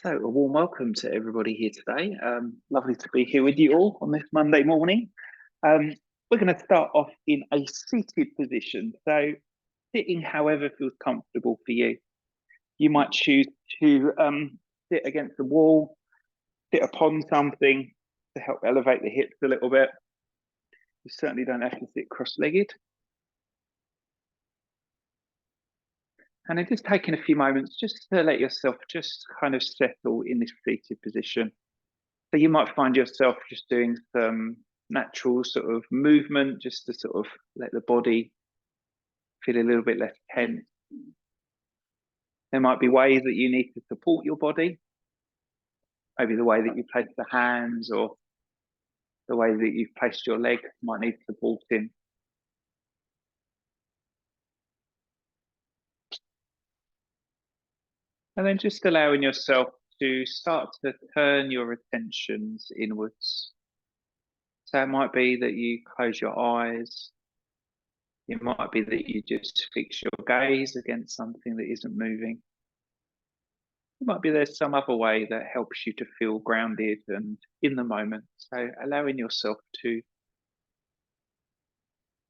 So, a warm welcome to everybody here today. Lovely to be here with you all on this Monday morning. We're going to start off in a seated position. So, sitting however feels comfortable for you. You might choose to sit against the wall, sit upon something to help elevate the hips a little bit. You certainly don't have to sit cross-legged. And then just taking a few moments just to let yourself just kind of settle in this seated position. So you might find yourself just doing some natural sort of movement just to sort of let the body feel a little bit less tense. There might be ways that you need to support your body. Maybe the way that you place the hands or the way that you've placed your leg might need supporting. And then just allowing yourself to start to turn your attentions inwards. So it might be that you close your eyes. It might be that you just fix your gaze against something that isn't moving. It might be there's some other way that helps you to feel grounded and in the moment. So allowing yourself to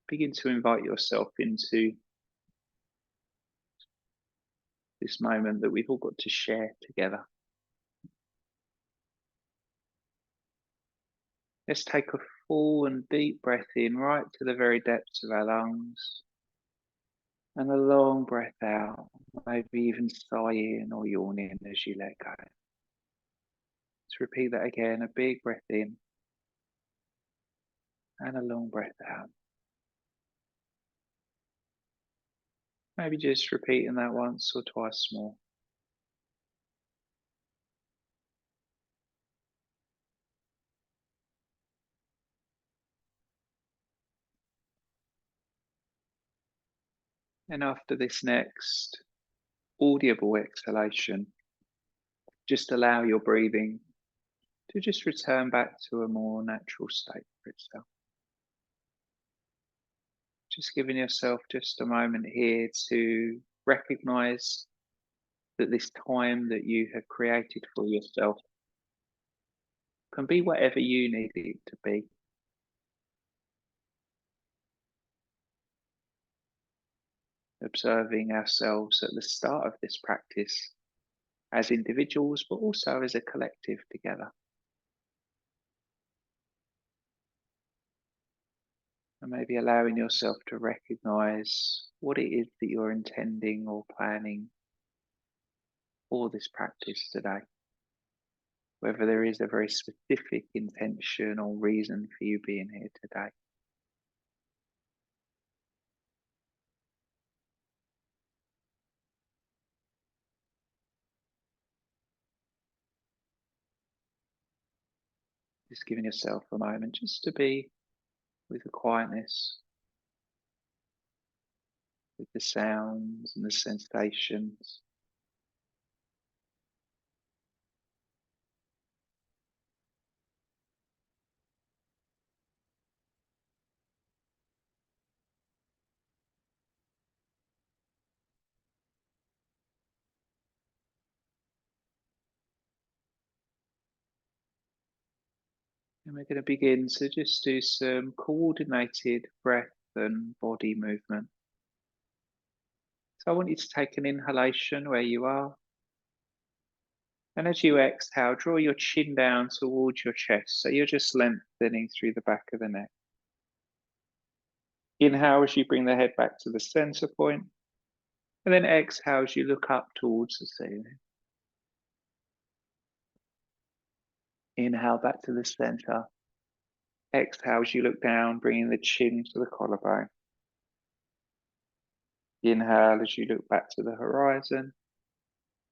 begin to invite yourself into this moment that we've all got to share together. Let's take a full and deep breath in right to the very depths of our lungs. And a long breath out, maybe even sighing or yawning as you let go. Let's repeat that again, a big breath in and a long breath out. Maybe just repeating that once or twice more. And after this next audible exhalation, just allow your breathing to just return back to a more natural state for itself. Just giving yourself just a moment here to recognize that this time that you have created for yourself can be whatever you need it to be. Observing ourselves at the start of this practice as individuals, but also as a collective together. And maybe allowing yourself to recognize what it is that you're intending or planning for this practice today. Whether there is a very specific intention or reason for you being here today. Just giving yourself a moment just to be with the quietness, with the sounds and the sensations. And we're going to begin to just do some coordinated breath and body movement. So I want you to take an inhalation where you are. And as you exhale, draw your chin down towards your chest. So you're just lengthening through the back of the neck. Inhale as you bring the head back to the center point. And then exhale as you look up towards the ceiling. Inhale back to the center. Exhale as you look down, bringing the chin to the collarbone. Inhale as you look back to the horizon.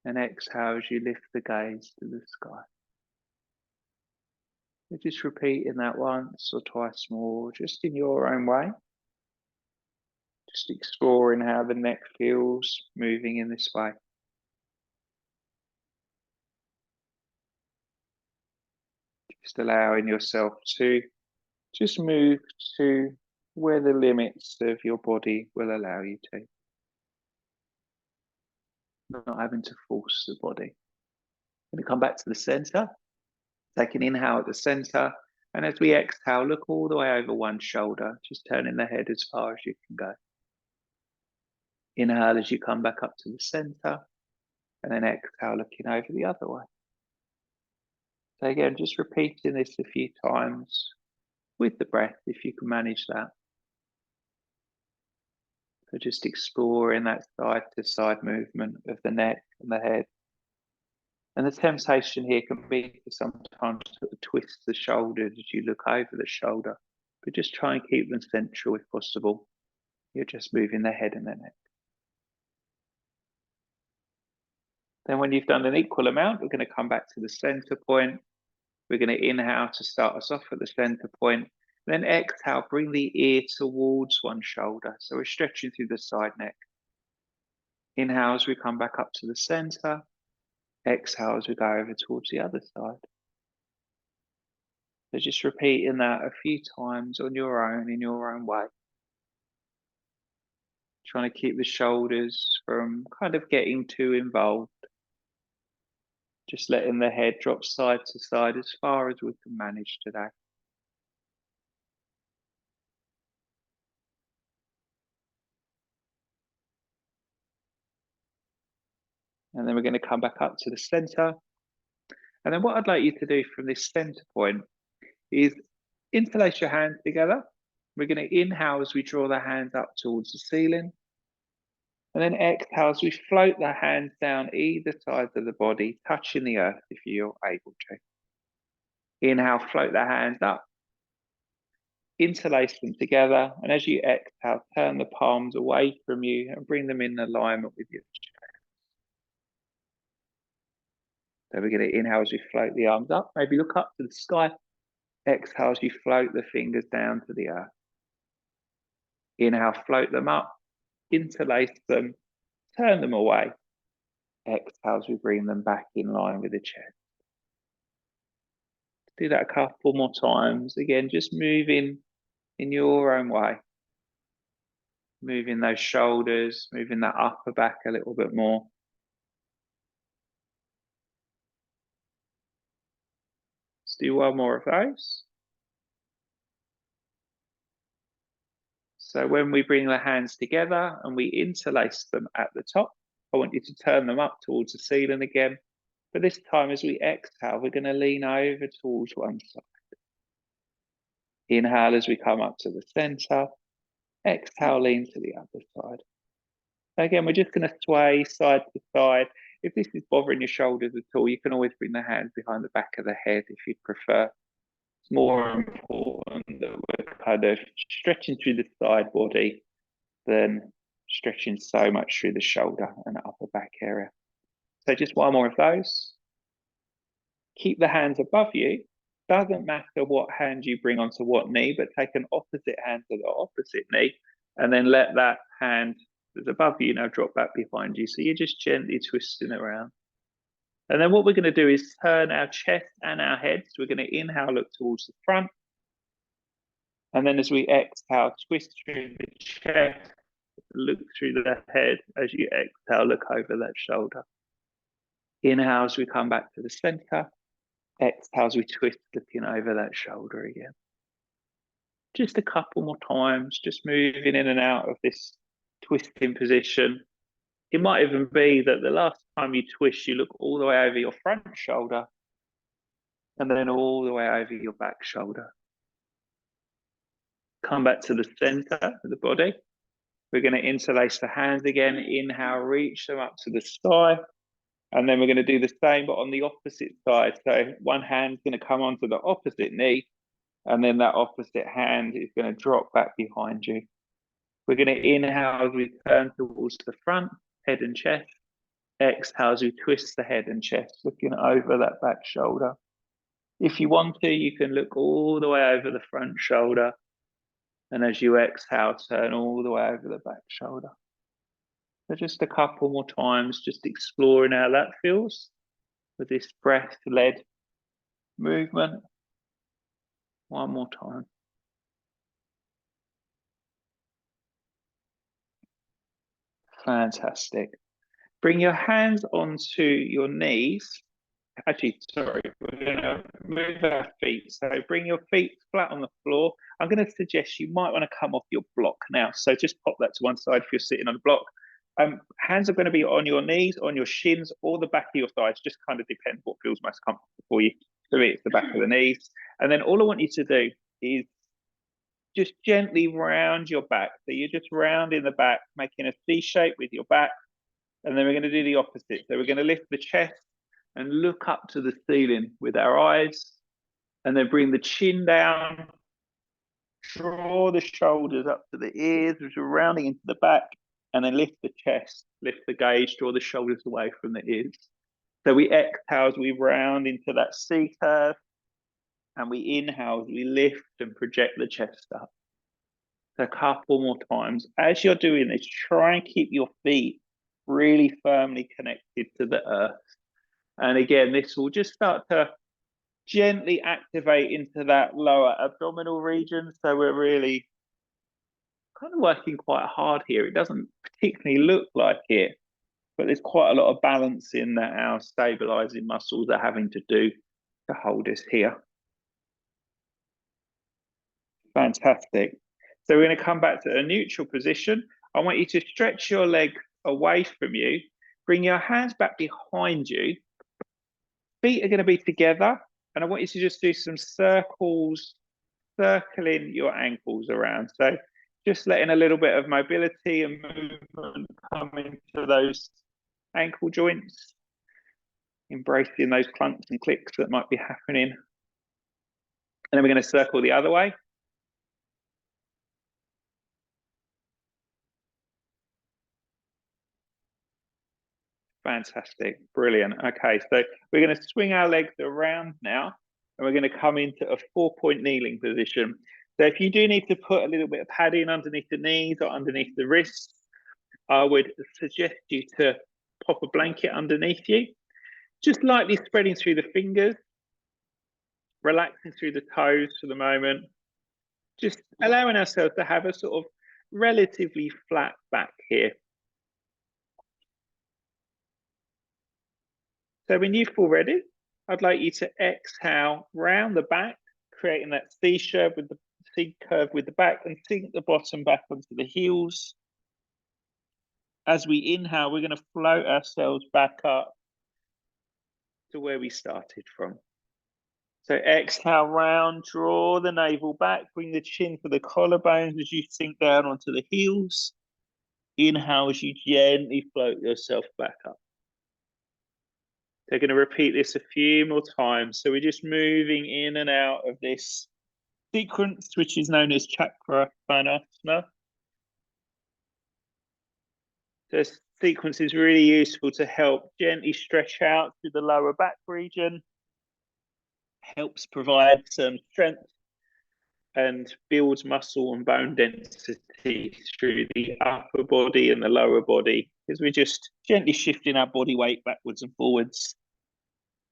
And exhale as you lift the gaze to the sky. So just repeating that once or twice more, just in your own way. Just exploring how the neck feels moving in this way. Just allowing yourself to just move to where the limits of your body will allow you to. Not having to force the body. Going to come back to the center. Take an inhale at the center. And as we exhale, look all the way over one shoulder, just turning the head as far as you can go. Inhale as you come back up to the center, and then exhale, looking over the other way. So again, just repeating this a few times with the breath, if you can manage that. So just exploring that side to side movement of the neck and the head. And the temptation here can be to sometimes sort of twist the shoulders as you look over the shoulder, but just try and keep them central if possible. You're just moving the head and the neck. Then when you've done an equal amount, we're going to come back to the center point. We're going to inhale to start us off at the center point. Then exhale, bring the ear towards one shoulder. So we're stretching through the side neck. Inhale as we come back up to the center. Exhale as we go over towards the other side. So just repeating that a few times on your own, in your own way. Trying to keep the shoulders from kind of getting too involved. Just letting the head drop side to side as far as we can manage today. And then we're going to come back up to the center. And then what I'd like you to do from this center point is interlace your hands together. We're going to inhale as we draw the hands up towards the ceiling. And then exhale as we float the hands down either side of the body, touching the earth if you're able to. Inhale, float the hands up. Interlace them together. And as you exhale, turn the palms away from you and bring them in alignment with your chest. So we're going to inhale as we float the arms up. Maybe look up to the sky. Exhale as you float the fingers down to the earth. Inhale, float them up. Interlace them. Turn them away. Exhale as we bring them back in line with the chest. Do that a couple more times. Again, just moving in your own way. Moving those shoulders, moving that upper back a little bit more. Let's do one more of those. So when we bring the hands together and we interlace them at the top, I want you to turn them up towards the ceiling again. But this time as we exhale, we're going to lean over towards one side. Inhale as we come up to the center. Exhale, lean to the other side. Again, we're just going to sway side to side. If this is bothering your shoulders at all, you can always bring the hands behind the back of the head if you'd prefer. It's more important that we're kind of stretching through the side body than stretching so much through the shoulder and upper back area. So just one more of those. Keep the hands above you. Doesn't matter what hand you bring onto what knee, but take an opposite hand to the opposite knee and then let that hand that's above you now drop back behind you. So you're just gently twisting around. And then what we're going to do is turn our chest and our head. So we're going to inhale, look towards the front. And then as we exhale, twist through the chest, look through the head. As you exhale, look over that shoulder. Inhale as we come back to the center. Exhale as we twist, looking over that shoulder again. Just a couple more times, just moving in and out of this twisting position. It might even be that the last time you twist, you look all the way over your front shoulder and then all the way over your back shoulder. Come back to the center of the body. We're going to interlace the hands again. Inhale, reach them up to the sky. And then we're going to do the same, but on the opposite side. So one hand's going to come onto the opposite knee, and then that opposite hand is going to drop back behind you. We're going to inhale as we turn towards the front, head and chest. Exhale as we twist the head and chest, looking over that back shoulder. If you want to, you can look all the way over the front shoulder. And as you exhale, turn all the way over the back shoulder. So just a couple more times, just exploring how that feels with this breath-led movement. One more time. Fantastic. Bring your hands onto your knees Actually, sorry, we're going to move our feet. So bring your feet flat on the floor. I'm going to suggest you might want to come off your block now. So just pop that to one side if you're sitting on a block. Hands are going to be on your knees, on your shins, or the back of your thighs. Just kind of depends what feels most comfortable for you. For me, it's the back of the knees. And then all I want you to do is just gently round your back. So you're just rounding the back, making a C shape with your back. And then we're going to do the opposite. So we're going to lift the chest and look up to the ceiling with our eyes. And then bring the chin down. Draw the shoulders up to the ears, which are rounding into the back. And then lift the chest, lift the gaze, draw the shoulders away from the ears. So we exhale as we round into that C curve. And we inhale as we lift and project the chest up. So a couple more times. As you're doing this, try and keep your feet really firmly connected to the earth. And again, this will just start to gently activate into that lower abdominal region. So we're really kind of working quite hard here. It doesn't particularly look like it, but there's quite a lot of balancing that our stabilizing muscles are having to do to hold us here. Fantastic. So we're going to come back to a neutral position. I want you to stretch your legs away from you. Bring your hands back behind you. Feet are going to be together. And I want you to just do some circles, circling your ankles around. So just letting a little bit of mobility and movement come into those ankle joints. Embracing those clunks and clicks that might be happening. And then we're going to circle the other way. Fantastic. Brilliant. Okay, so we're going to swing our legs around now, and we're going to come into a 4-point kneeling position. So if you do need to put a little bit of padding underneath the knees or underneath the wrists, I would suggest you to pop a blanket underneath you, just lightly spreading through the fingers, relaxing through the toes for the moment, just allowing ourselves to have a sort of relatively flat back here. So when you feel ready, I'd like you to exhale round the back, creating that C curve with the back, and sink the bottom back onto the heels. As we inhale, we're going to float ourselves back up to where we started from. So exhale round, draw the navel back, bring the chin to the collarbones as you sink down onto the heels. Inhale as you gently float yourself back up. They're going to repeat this a few more times. So we're just moving in and out of this sequence, which is known as Chakravanasana. This sequence is really useful to help gently stretch out through the lower back region, helps provide some strength and builds muscle and bone density through the upper body and the lower body, because we're just gently shifting our body weight backwards and forwards,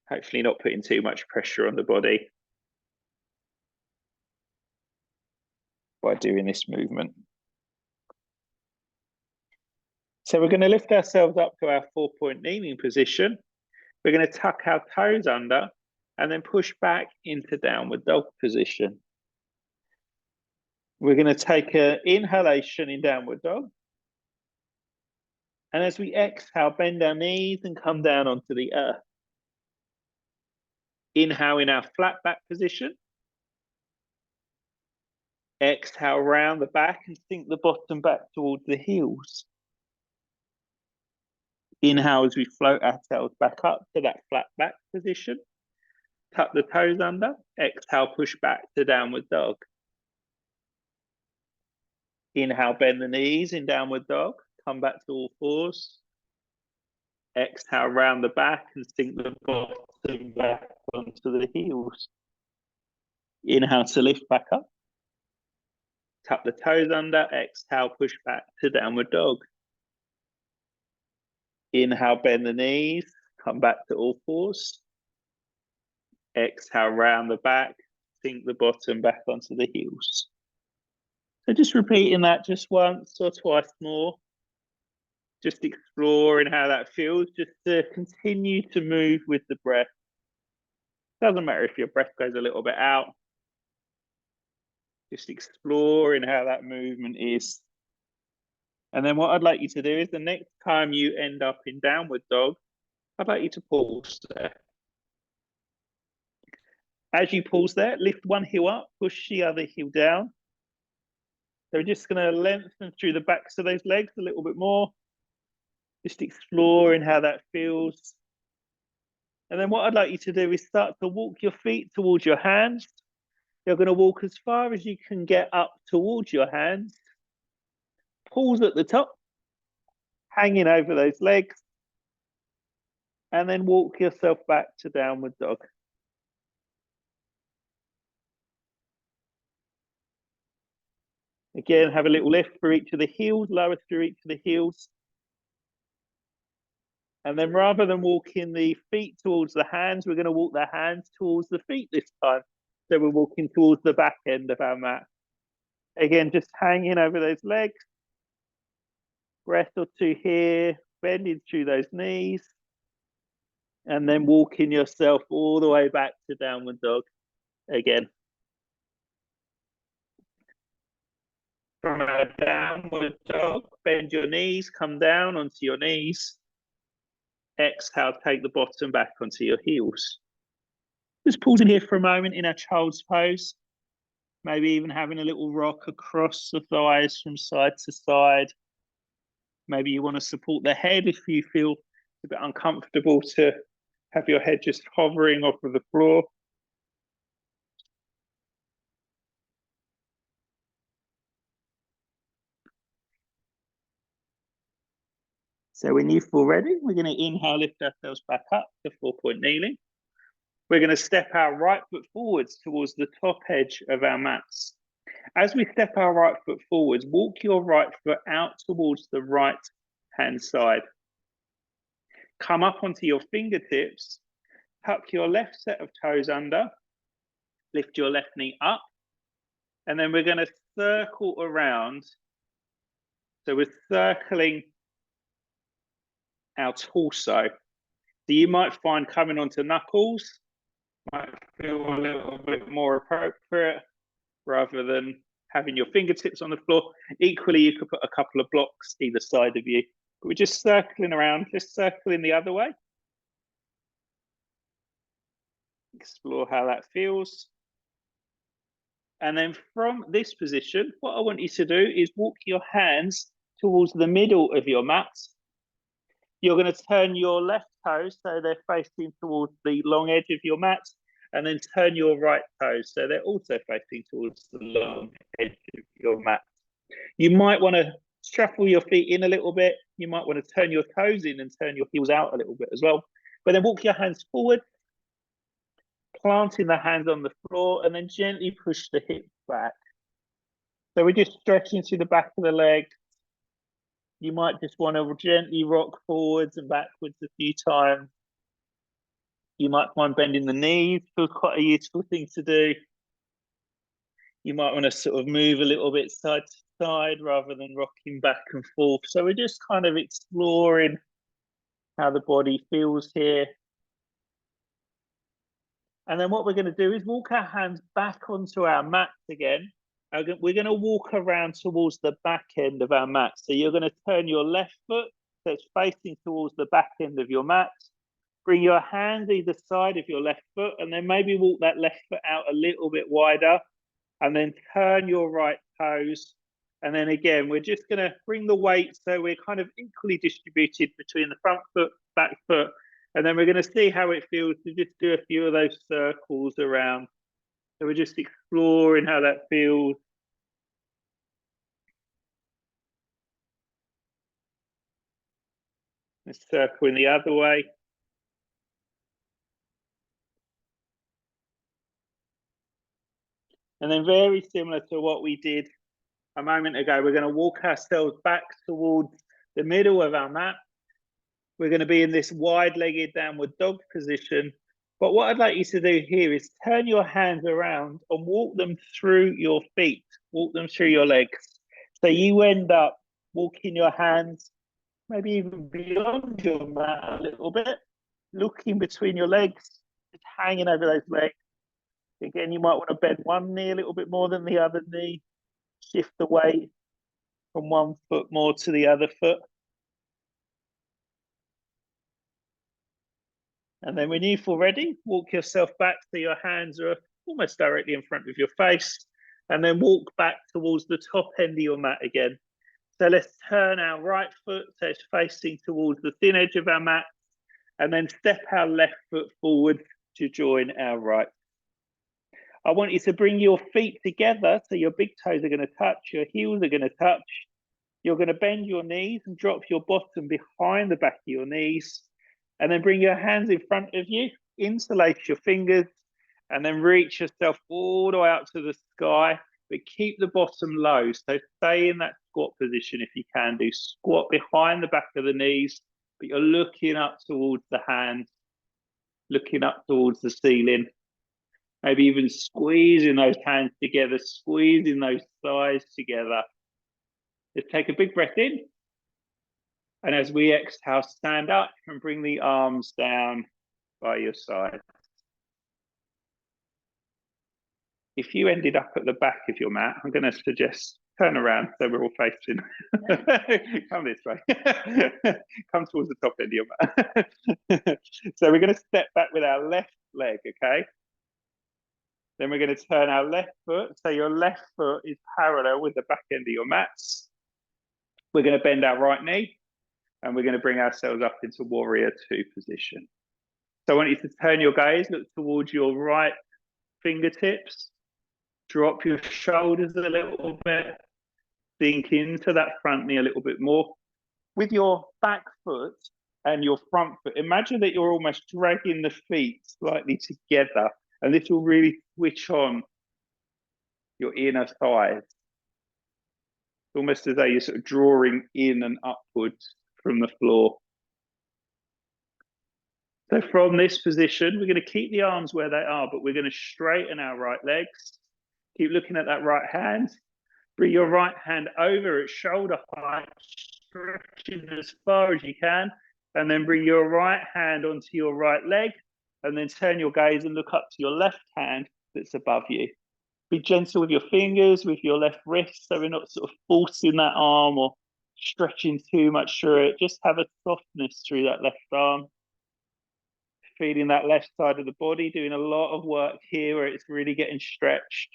hopefully not putting too much pressure on the body by doing this movement. So we're going to lift ourselves up to our 4-point kneeling position. We're going to tuck our toes under and then push back into downward dog position. We're going to take an inhalation in downward dog. And as we exhale, bend our knees and come down onto the earth. Inhale in our flat back position. Exhale round the back and sink the bottom back towards the heels. Inhale as we float ourselves back up to that flat back position. Tuck the toes under. Exhale, push back to downward dog. Inhale, bend the knees in downward dog. Come back to all fours. Exhale, round the back and sink the bottom back onto the heels. Inhale to lift back up. Tuck the toes under. Exhale, push back to downward dog. Inhale, bend the knees. Come back to all fours. Exhale, round the back. Sink the bottom back onto the heels. So just repeating that just once or twice more. Just exploring how that feels, just to continue to move with the breath. Doesn't matter if your breath goes a little bit out. Just exploring how that movement is. And then what I'd like you to do is the next time you end up in downward dog, I'd like you to pause there. As you pause there, lift one heel up, push the other heel down. So we're just going to lengthen through the backs of those legs a little bit more. Just exploring how that feels. And then what I'd like you to do is start to walk your feet towards your hands. You're going to walk as far as you can get up towards your hands. Pause at the top, hanging over those legs. And then walk yourself back to downward dog. Again, have a little lift through each of the heels, lower through each of the heels. And then rather than walking the feet towards the hands, we're going to walk the hands towards the feet this time. So we're walking towards the back end of our mat. Again, just hanging over those legs. Breath or two here, bending through those knees. And then walking yourself all the way back to downward dog again. From our downward dog, bend your knees, come down onto your knees. Exhale, take the bottom back onto your heels. Just pausing here for a moment in our child's pose. Maybe even having a little rock across the thighs from side to side. Maybe you want to support the head if you feel a bit uncomfortable to have your head just hovering off of the floor. So when you feel ready, we're going to inhale, lift ourselves back up to 4-point kneeling. We're going to step our right foot forwards towards the top edge of our mats. As we step our right foot forwards, walk your right foot out towards the right hand side. Come up onto your fingertips, tuck your left set of toes under, lift your left knee up, and then we're going to circle around. So we're circling our torso. So you might find coming onto knuckles might feel a little bit more appropriate rather than having your fingertips on the floor. Equally, you could put a couple of blocks either side of you. But we're just circling around, just circling the other way. Explore how that feels. And then from this position, what I want you to do is walk your hands towards the middle of your mat. You're going to turn your left toes so they're facing towards the long edge of your mat, and then turn your right toes so they're also facing towards the long edge of your mat. You might want to shuffle your feet in a little bit. You might want to turn your toes in and turn your heels out a little bit as well. But then walk your hands forward, planting the hands on the floor, and then gently push the hips back. So we're just stretching through the back of the leg. You might just want to gently rock forwards and backwards a few times. You might find bending the knees feels quite a useful thing to do. You might want to sort of move a little bit side to side rather than rocking back and forth. So we're just kind of exploring how the body feels here. And then what we're going to do is walk our hands back onto our mats again. We're going to walk around towards the back end of our mat. So you're going to turn your left foot so it's facing towards the back end of your mat. Bring your hands either side of your left foot, and then maybe walk that left foot out a little bit wider, and then turn your right toes. And then again, we're just going to bring the weight so we're kind of equally distributed between the front foot, back foot, and then we're going to see how it feels to just do a few of those circles around. So we're just exploring how that feels. Let's circle in the other way. And then very similar to what we did a moment ago, we're going to walk ourselves back towards the middle of our mat. We're going to be in this wide-legged downward dog position. But what I'd like you to do here is turn your hands around and walk them through your feet, walk them through your legs. So you end up walking your hands maybe even beyond your mat a little bit, looking between your legs, just hanging over those legs. Again, you might want to bend one knee a little bit more than the other knee. Shift the weight from one foot more to the other foot. And then when you feel ready, walk yourself back so your hands are almost directly in front of your face. And then walk back towards the top end of your mat again. So let's turn our right foot so it's facing towards the thin edge of our mat. And then step our left foot forward to join our right. I want you to bring your feet together so your big toes are going to touch, your heels are going to touch. You're going to bend your knees and drop your bottom behind the back of your knees. And then bring your hands in front of you, interlace your fingers, and then reach yourself all the way up to the sky, but keep the bottom low. So stay in that squat position if you can do. Squat behind the back of the knees, but you're looking up towards the hands, looking up towards the ceiling. Maybe even squeezing those hands together, squeezing those thighs together. Let's take a big breath in. And as we exhale, stand up and bring the arms down by your side. If you ended up at the back of your mat, I'm going to suggest turn around so we're all facing. Come this way. Come towards the top end of your mat. So we're going to step back with our left leg, okay? Then we're going to turn our left foot. So your left foot is parallel with the back end of your mats. We're going to bend our right knee and we're going to bring ourselves up into warrior two position. So I want you to turn your gaze, look towards your right fingertips, drop your shoulders a little bit, sink into that front knee a little bit more. With your back foot and your front foot, imagine that you're almost dragging the feet slightly together, and this will really switch on your inner thighs. It's almost as though you're sort of drawing in and upwards from the floor. So from this position, we're going to keep the arms where they are, but we're going to straighten our right legs. Keep looking at that right hand. Bring your right hand over at shoulder height, stretching as far as you can, and then bring your right hand onto your right leg, and then turn your gaze and look up to your left hand that's above you. Be gentle with your fingers, with your left wrist, so we're not sort of forcing that arm or stretching too much through it. Just have a softness through that left arm. Feeling that left side of the body, doing a lot of work here where it's really getting stretched.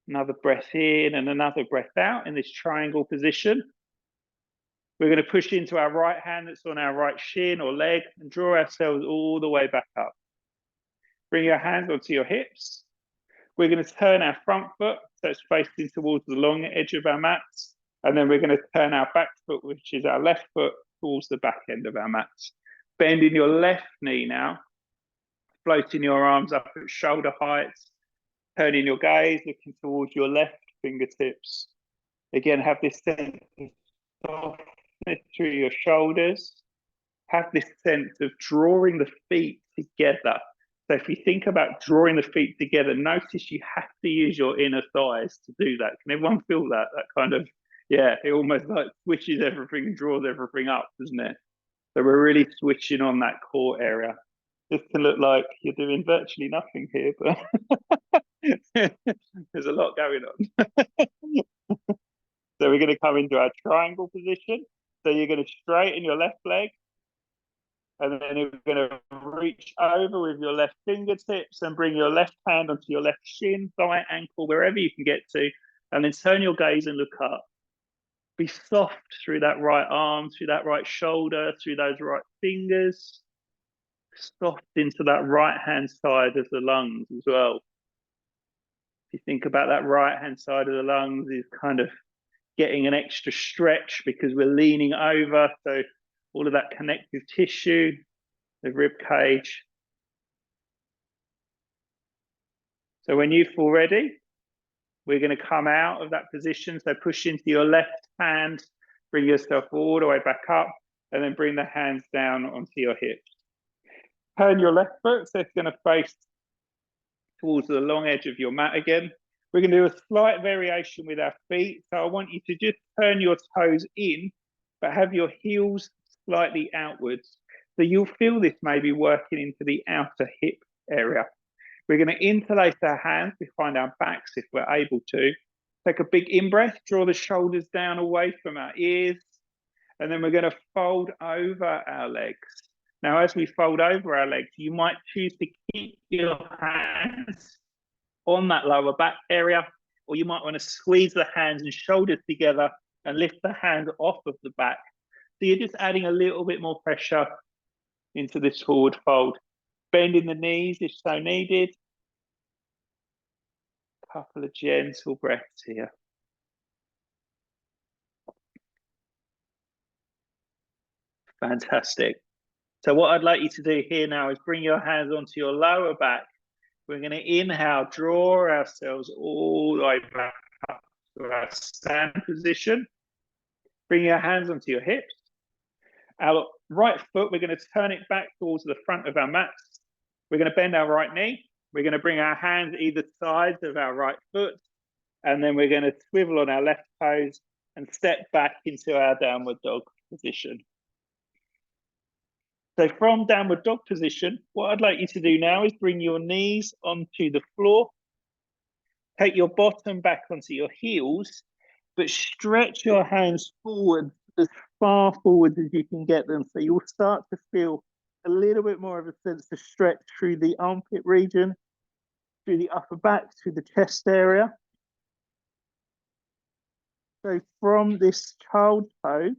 Another breath in and another breath out in this triangle position. We're going to push into our right hand that's on our right shin or leg and draw ourselves all the way back up. Bring your hands onto your hips. We're going to turn our front foot so it's facing towards the long edge of our mats. And then we're going to turn our back foot, which is our left foot, towards the back end of our mats. Bending your left knee now. Floating your arms up at shoulder height. Turning your gaze, looking towards your left fingertips. Again, have this sense of softness through your shoulders. Have this sense of drawing the feet together. So if you think about drawing the feet together, notice you have to use your inner thighs to do that. Can everyone feel that? That kind of, yeah, it almost like switches everything and draws everything up, doesn't it? So we're really switching on that core area. This can look like you're doing virtually nothing here, but there's a lot going on. So we're going to come into our triangle position. So you're going to straighten your left leg. And then you're going to reach over with your left fingertips and bring your left hand onto your left shin, thigh, ankle, wherever you can get to. And then turn your gaze and look up. Be soft through that right arm, through that right shoulder, through those right fingers. Soft into that right hand side of the lungs as well. If you think about that right hand side of the lungs is kind of getting an extra stretch because we're leaning over. So all of that connective tissue, the rib cage. So when you feel ready, we're going to come out of that position. So push into your left hand, bring yourself all the way back up, and then bring the hands down onto your hips. Turn your left foot, so it's going to face towards the long edge of your mat again. We're going to do a slight variation with our feet. So I want you to just turn your toes in, but have your heels slightly outwards. So you'll feel this maybe working into the outer hip area. We're going to interlace our hands behind our backs if we're able to. Take a big in-breath, draw the shoulders down away from our ears, and then we're going to fold over our legs. Now, as we fold over our legs, you might choose to keep your hands on that lower back area, or you might want to squeeze the hands and shoulders together and lift the hands off of the back. So you're just adding a little bit more pressure into this forward fold. Bending the knees if so needed. A couple of gentle breaths here. Fantastic. So what I'd like you to do here now is bring your hands onto your lower back. We're going to inhale, draw ourselves all the way back up to our stand position. Bring your hands onto your hips. Our right foot, we're going to turn it back towards the front of our mats. We're going to bend our right knee. We're going to bring our hands either sides of our right foot. And then we're going to swivel on our left toes and step back into our downward dog position. So from downward dog position, what I'd like you to do now is bring your knees onto the floor. Take your bottom back onto your heels, but stretch your hands forward as far forward as you can get them. So you'll start to feel a little bit more of a sense of stretch through the armpit region, through the upper back, through the chest area. So from this child pose,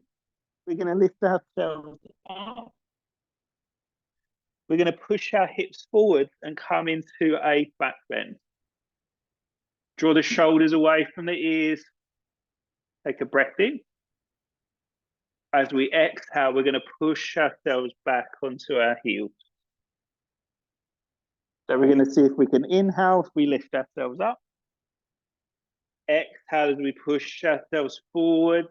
we're going to lift ourselves up. We're going to push our hips forward and come into a back bend. Draw the shoulders away from the ears. Take a breath in. As we exhale, we're going to push ourselves back onto our heels. So we're going to see if we can inhale, if we lift ourselves up. Exhale as we push ourselves forward.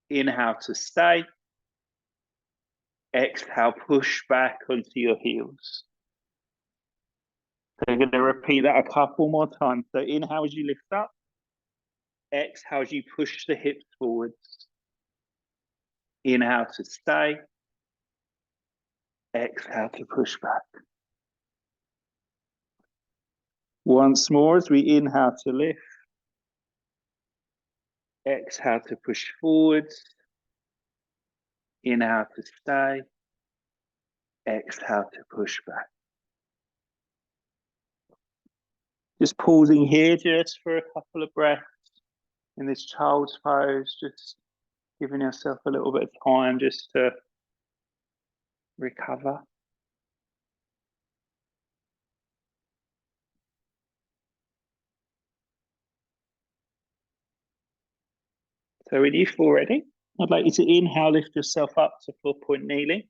Inhale to stay. Exhale, push back onto your heels. So we're going to repeat that a couple more times. So inhale as you lift up. Exhale as you push the hips forwards. Inhale to stay. Exhale to push back. Once more as we inhale to lift. Exhale to push forwards. Inhale to stay. Exhale to push back. Just pausing here just for a couple of breaths in this child's pose, just giving yourself a little bit of time just to recover. So when you feel ready, I'd like you to inhale, lift yourself up to 4-point kneeling.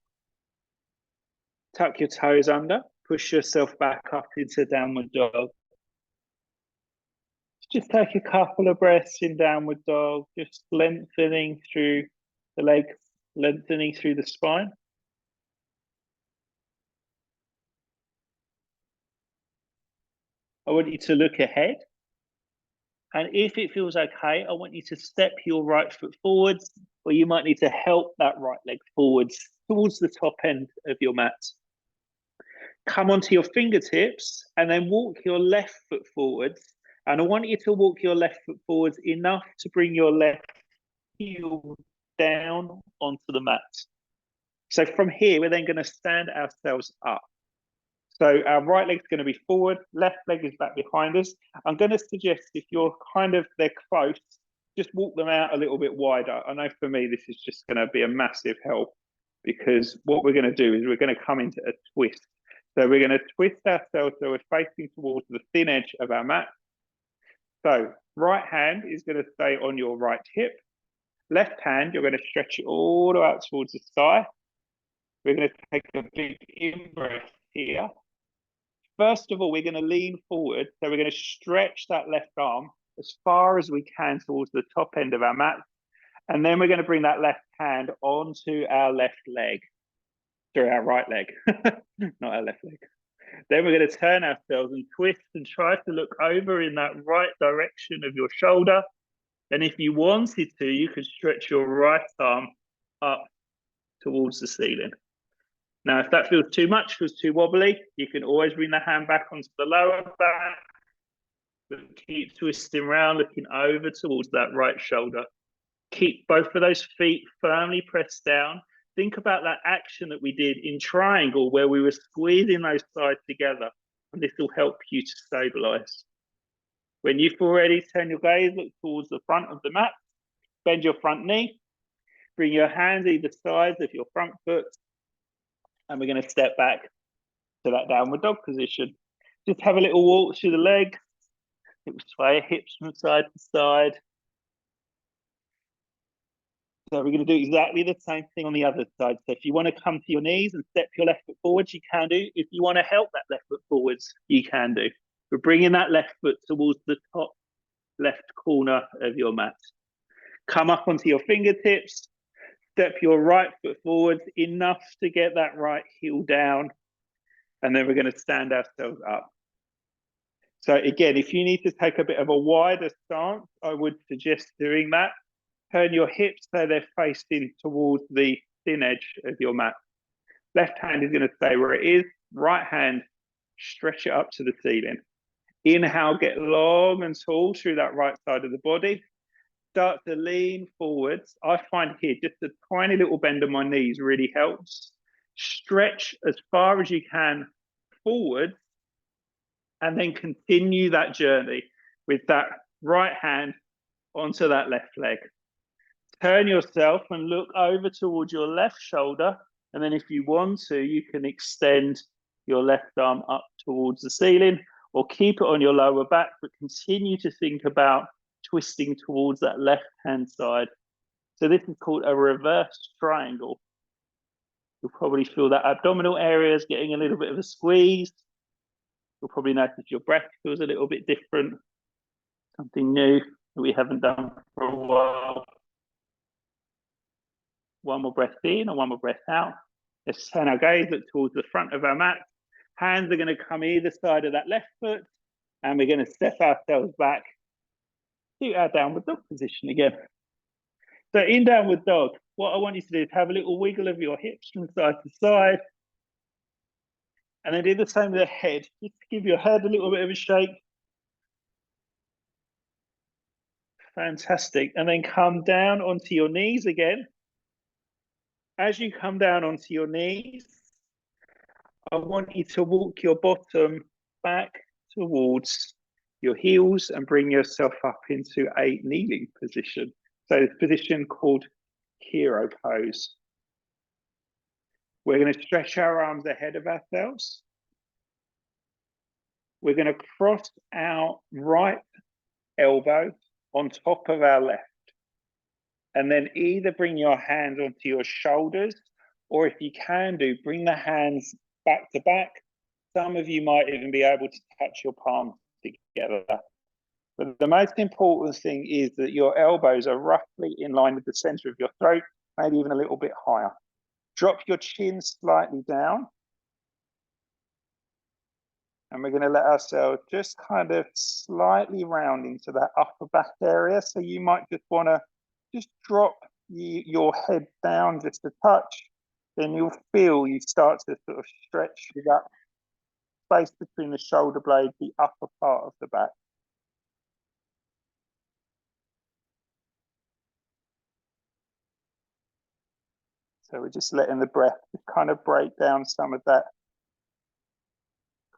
Tuck your toes under, push yourself back up into downward dog. Just take a couple of breaths in downward dog, just lengthening through the legs, lengthening through the spine. I want you to look ahead. And if it feels okay, I want you to step your right foot forwards, or you might need to help that right leg forwards towards the top end of your mat. Come onto your fingertips and then walk your left foot forwards. And I want you to walk your left foot forwards enough to bring your left heel down onto the mat. So from here, we're then going to stand ourselves up. So our right leg's going to be forward, left leg is back behind us. I'm going to suggest if you're they're close, just walk them out a little bit wider. I know for me, this is just going to be a massive help because what we're going to do is we're going to come into a twist. So we're going to twist ourselves so we're facing towards the thin edge of our mat. So right hand is going to stay on your right hip. Left hand, you're going to stretch it all the way out towards the thigh. We're going to take a big in-breath here. First of all, we're going to lean forward. So we're going to stretch that left arm as far as we can towards the top end of our mat. And then we're going to bring that left hand onto our left leg, through our right leg, not our left leg. Then we're going to turn ourselves and twist and try to look over in that right direction of your shoulder. And if you wanted to, you could stretch your right arm up towards the ceiling. Now, if that feels too much, feels too wobbly, you can always bring the hand back onto the lower back, but keep twisting around, looking over towards that right shoulder. Keep both of those feet firmly pressed down. Think about that action that we did in triangle where we were squeezing those sides together, and this will help you to stabilize. When you feel ready, turn your gaze, look towards the front of the mat, bend your front knee, bring your hands either sides of your front foot, and we're going to step back to that downward dog position. Just have a little walk through the legs, little sway your hips from side to side. So we're going to do exactly the same thing on the other side. So if you want to come to your knees and step your left foot forwards, you can do. If you want to help that left foot forwards, you can do. We're bringing that left foot towards the top left corner of your mat. Come up onto your fingertips, step your right foot forwards enough to get that right heel down, and then we're going to stand ourselves up. So again, if you need to take a bit of a wider stance, I would suggest doing that. Turn your hips so they're facing towards the thin edge of your mat. Left hand is going to stay where it is. Right hand, stretch it up to the ceiling. Inhale, get long and tall through that right side of the body. Start to lean forwards. I find here just a tiny little bend of my knees really helps. Stretch as far as you can forward, and then continue that journey with that right hand onto that left leg. Turn yourself and look over towards your left shoulder. And then if you want to, you can extend your left arm up towards the ceiling or keep it on your lower back, but continue to think about twisting towards that left-hand side. So this is called a reverse triangle. You'll probably feel that abdominal area is getting a little bit of a squeeze. You'll probably notice your breath feels a little bit different. Something new that we haven't done for a while. One more breath in and one more breath out. Let's turn our gaze, look towards the front of our mat. Hands are going to come either side of that left foot, and we're going to step ourselves back to our downward dog position again. So in downward dog, what I want you to do is have a little wiggle of your hips from side to side, and then do the same with the head. Just give your head a little bit of a shake. Fantastic. And then come down onto your knees again. As you come down onto your knees, I want you to walk your bottom back towards your heels and bring yourself up into a kneeling position. So this position called hero pose. We're going to stretch our arms ahead of ourselves. We're going to cross our right elbow on top of our left. And then either bring your hands onto your shoulders, or if you can do, bring the hands back to back. Some of you might even be able to touch your palms together. But the most important thing is that your elbows are roughly in line with the center of your throat, maybe even a little bit higher. Drop your chin slightly down. And we're going to let ourselves just kind of slightly round into that upper back area. So you might just want to just drop your head down just a touch. Then you'll feel you start to sort of stretch that space between the shoulder blades, the upper part of the back. So we're just letting the breath kind of break down some of that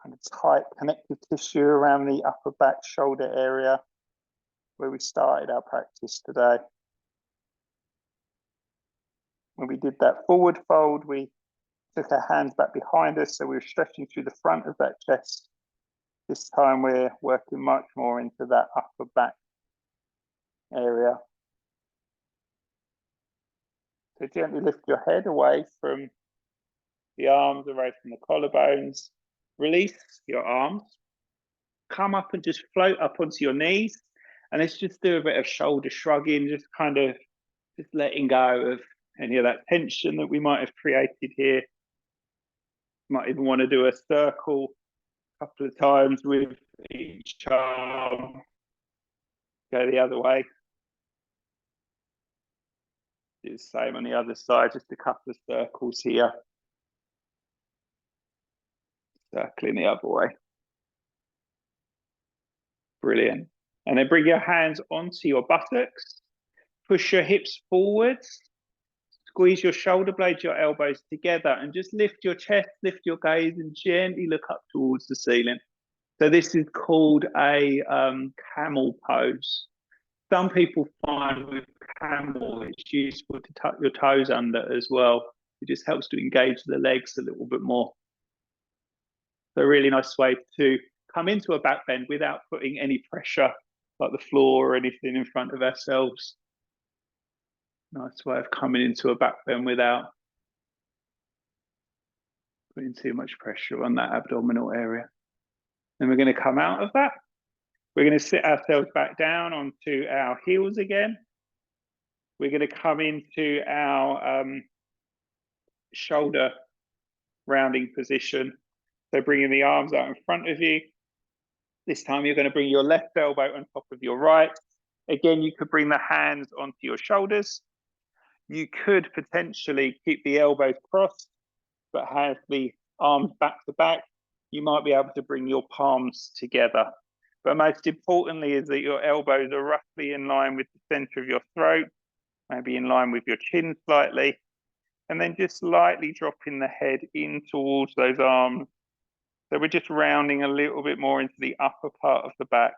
kind of tight connective tissue around the upper back shoulder area where we started our practice today. When we did that forward fold, we took our hands back behind us, so we were stretching through the front of that chest. This time we're working much more into that upper back area. So gently lift your head away from the arms, away from the collarbones. Release your arms. Come up and just float up onto your knees. And let's just do a bit of shoulder shrugging, just kind of just letting go of any of that tension that we might have created here. Might even want to do a circle a couple of times with each arm. Go the other way. Do the same on the other side, just a couple of circles here. Circling the other way. Brilliant. And then bring your hands onto your buttocks. Push your hips forwards. Squeeze your shoulder blades, your elbows together, and just lift your chest, lift your gaze, and gently look up towards the ceiling. So this is called a camel pose. Some people find with camel, it's useful to tuck your toes under as well. It just helps to engage the legs a little bit more. So a really nice way to come into a back bend without putting any pressure, like the floor or anything in front of ourselves. Nice way of coming into a back bend without putting too much pressure on that abdominal area. Then we're going to come out of that. We're going to sit ourselves back down onto our heels again. We're going to come into our shoulder rounding position. So bringing the arms out in front of you. This time you're going to bring your left elbow on top of your right. Again, you could bring the hands onto your shoulders. You could potentially keep the elbows crossed, but have the arms back to back. You might be able to bring your palms together. But most importantly is that your elbows are roughly in line with the center of your throat, maybe in line with your chin slightly, and then just slightly dropping the head in towards those arms. So we're just rounding a little bit more into the upper part of the back.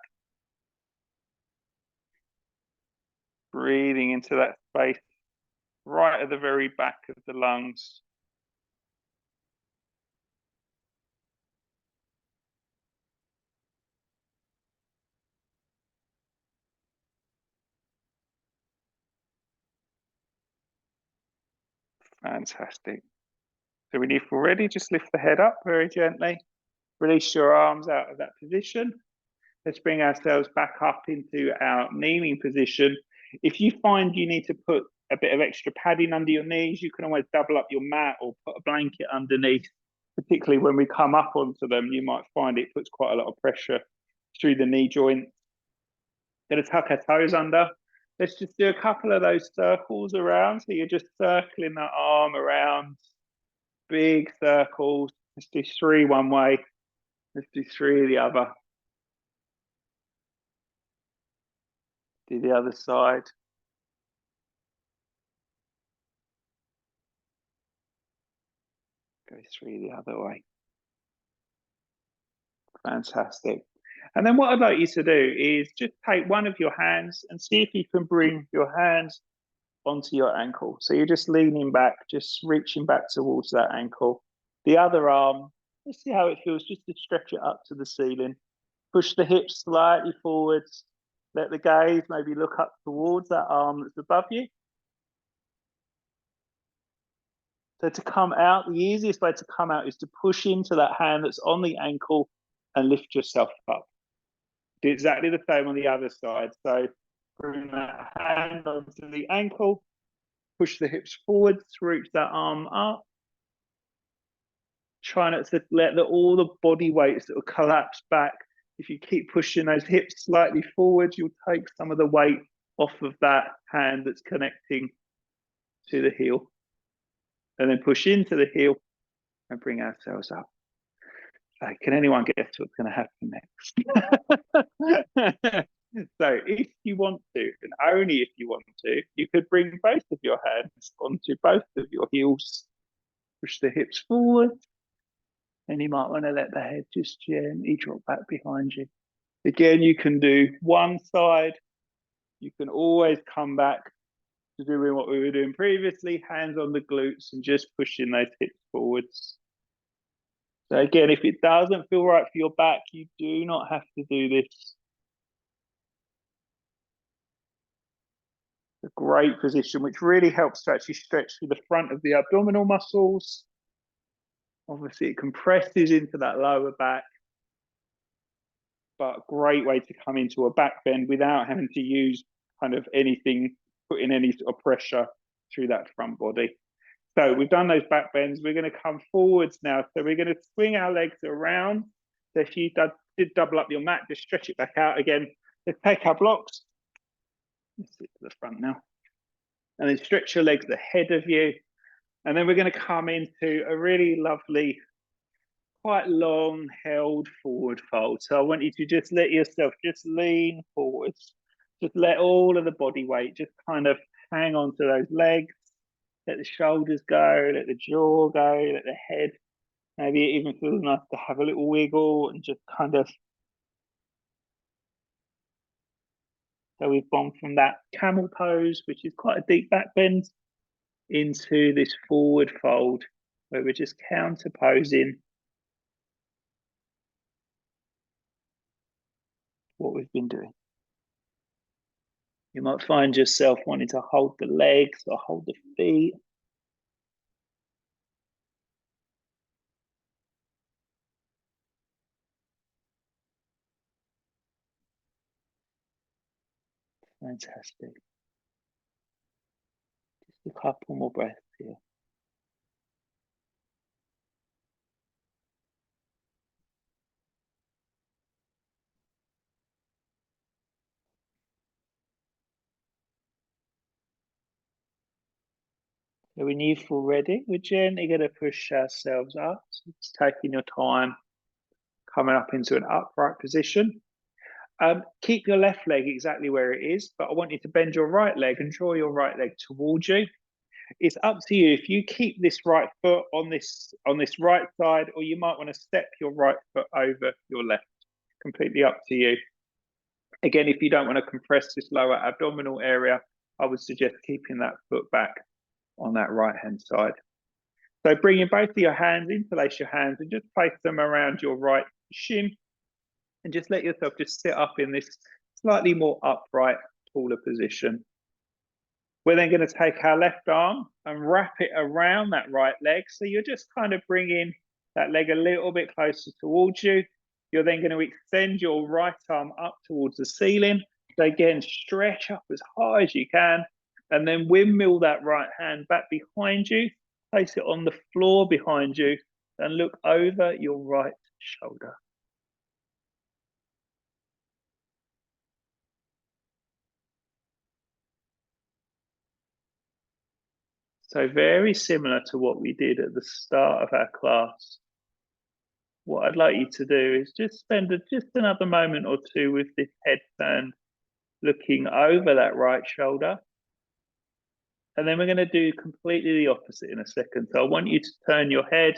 Breathing into that space right at the very back of the lungs. Fantastic. So when you feel ready, just lift the head up very gently. Release your arms out of that position. Let's bring ourselves back up into our kneeling position. If you find you need to put a bit of extra padding under your knees, you can always double up your mat or put a blanket underneath. Particularly when we come up onto them, you might find it puts quite a lot of pressure through the knee joint. Going to tuck our toes under. Let's just do a couple of those circles around. So you're just circling that arm around, big circles. Let's do 3 one way. Let's do 3 the other. Do the other side. Go 3 the other way. Fantastic. And then what I'd like you to do is just take one of your hands and see if you can bring your hands onto your ankle. So you're just leaning back, just reaching back towards that ankle. The other arm, let's see how it feels, just to stretch it up to the ceiling. Push the hips slightly forwards. Let the gaze maybe look up towards that arm that's above you. So to come out, the easiest way to come out is to push into that hand that's on the ankle and lift yourself up. Do exactly the same on the other side. So bring that hand onto the ankle, push the hips forwards, reach that arm up. Try not to let all the body weights that will collapse back. If you keep pushing those hips slightly forwards, you'll take some of the weight off of that hand that's connecting to the heel. And then push into the heel and bring ourselves up. So can anyone guess what's going to happen next? So if you want to, and only if you want to, you could bring both of your hands onto both of your heels. Push the hips forward. And you might want to let the head just gently drop back behind you. Again, you can do one side. You can always come back to doing what we were doing previously, hands on the glutes and just pushing those hips forwards. So again, if it doesn't feel right for your back, you do not have to do this. A great position, which really helps to actually stretch through the front of the abdominal muscles. Obviously, it compresses into that lower back, but a great way to come into a back bend without having to use kind of anything, putting any sort of pressure through that front body. So we've done those back bends. We're going to come forwards now. So we're going to swing our legs around. So if you did double up your mat, just stretch it back out again. Let's take our blocks. Let's sit to the front now. And then stretch your legs ahead of you. And then we're going to come into a really lovely, quite long held forward fold. So I want you to just let yourself just lean forwards. Just let all of the body weight just kind of hang on to those legs. Let the shoulders go, let the jaw go, let the head. Maybe it even feels nice to have a little wiggle and just kind of. So we've gone from that camel pose, which is quite a deep back bend, into this forward fold where we're just counter posing what we've been doing. You might find yourself wanting to hold the legs or hold the feet. Fantastic. Just a couple more breaths here. So when you feel ready, we're gently going to push ourselves up. So it's taking your time, coming up into an upright position. Keep your left leg exactly where it is, but I want you to bend your right leg and draw your right leg towards you. It's up to you. If you keep this right foot on this right side, or you might want to step your right foot over your left. Completely up to you. Again, if you don't want to compress this lower abdominal area, I would suggest keeping that foot back on that right-hand side. So bringing both of your hands, interlace your hands and just place them around your right shin and just let yourself just sit up in this slightly more upright, taller position. We're then going to take our left arm and wrap it around that right leg. So you're just kind of bringing that leg a little bit closer towards you. You're then going to extend your right arm up towards the ceiling. So again, stretch up as high as you can, and then windmill that right hand back behind you, place it on the floor behind you, and look over your right shoulder. So very similar to what we did at the start of our class. What I'd like you to do is just spend just another moment or two with this head turned, looking over that right shoulder. And then we're going to do completely the opposite in a second. So I want you to turn your head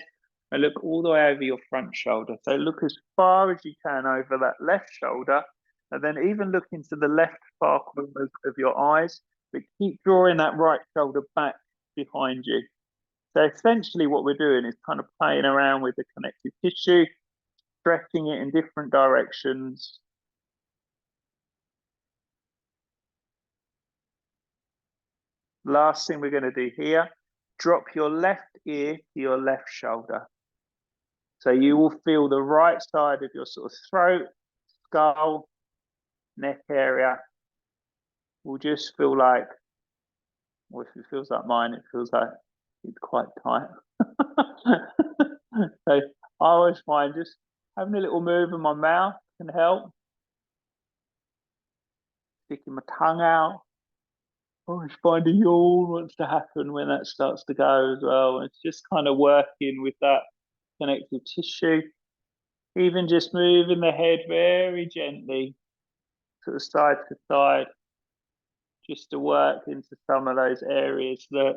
and look all the way over your front shoulder. So look as far as you can over that left shoulder, and then even look into the left far corners of your eyes, but keep drawing that right shoulder back behind you. So essentially what we're doing is kind of playing around with the connective tissue, stretching it in different directions. Last thing we're going to do here, drop your left ear to your left shoulder. So you will feel the right side of your sort of throat, skull, neck area will just feel like, well, if it feels like mine, it feels like it's quite tight. So I always find just having a little move in my mouth can help. Sticking my tongue out. I always find a yawn wants to happen when that starts to go as well. It's just kind of working with that connective tissue. Even just moving the head very gently, sort of side to side, just to work into some of those areas that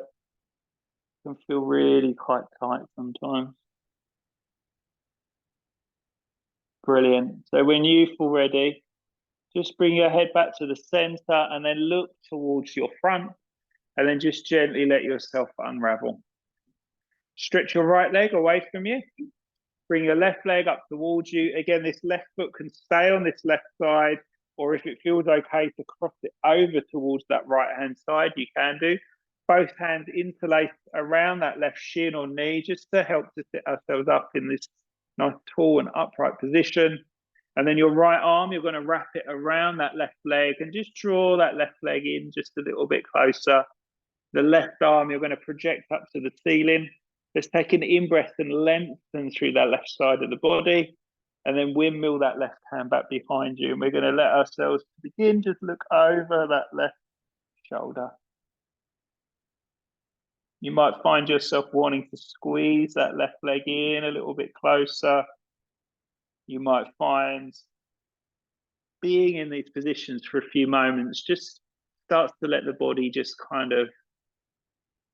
can feel really quite tight sometimes. Brilliant. So when you feel ready, just bring your head back to the center and then look towards your front and then just gently let yourself unravel. Stretch your right leg away from you. Bring your left leg up towards you. Again, this left foot can stay on this left side, or if it feels okay to cross it over towards that right-hand side, you can do. Both hands interlaced around that left shin or knee, just to help to sit ourselves up in this nice tall and upright position. And then your right arm, you're going to wrap it around that left leg and just draw that left leg in just a little bit closer. The left arm, you're going to project up to the ceiling. Just take an in-breath and lengthen through that left side of the body. And then windmill that left hand back behind you. And we're going to let ourselves begin, just look over that left shoulder. You might find yourself wanting to squeeze that left leg in a little bit closer. You might find being in these positions for a few moments just starts to let the body just kind of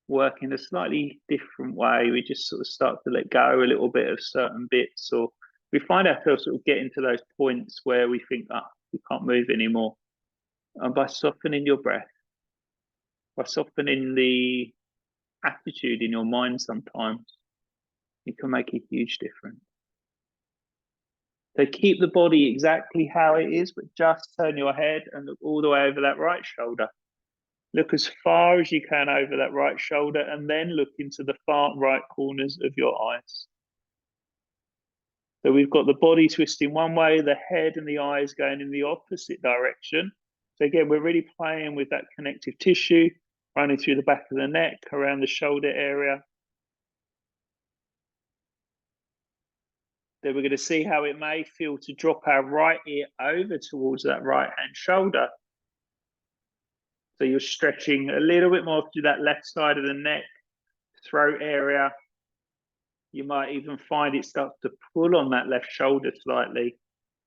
work in a slightly different way. We just sort of start to let go a little bit of certain bits, or we find ourselves sort of getting to those points where we think, we can't move anymore. And by softening your breath, by softening the attitude in your mind sometimes, it can make a huge difference. So keep the body exactly how it is, but just turn your head and look all the way over that right shoulder. Look as far as you can over that right shoulder, and then look into the far right corners of your eyes. So we've got the body twisting one way, the head and the eyes going in the opposite direction. So again, we're really playing with that connective tissue, running through the back of the neck, around the shoulder area. Then we're going to see how it may feel to drop our right ear over towards that right hand shoulder. So you're stretching a little bit more through that left side of the neck, throat area. You might even find it starts to pull on that left shoulder slightly.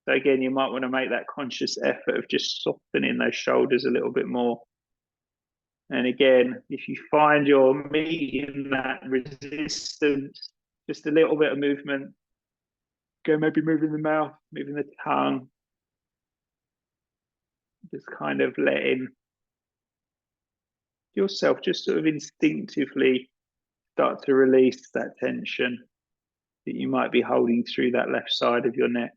So again, you might want to make that conscious effort of just softening those shoulders a little bit more. And again, if you find you're meeting that resistance, just a little bit of movement, go maybe moving the mouth, moving the tongue, just kind of letting yourself just sort of instinctively start to release that tension that you might be holding through that left side of your neck.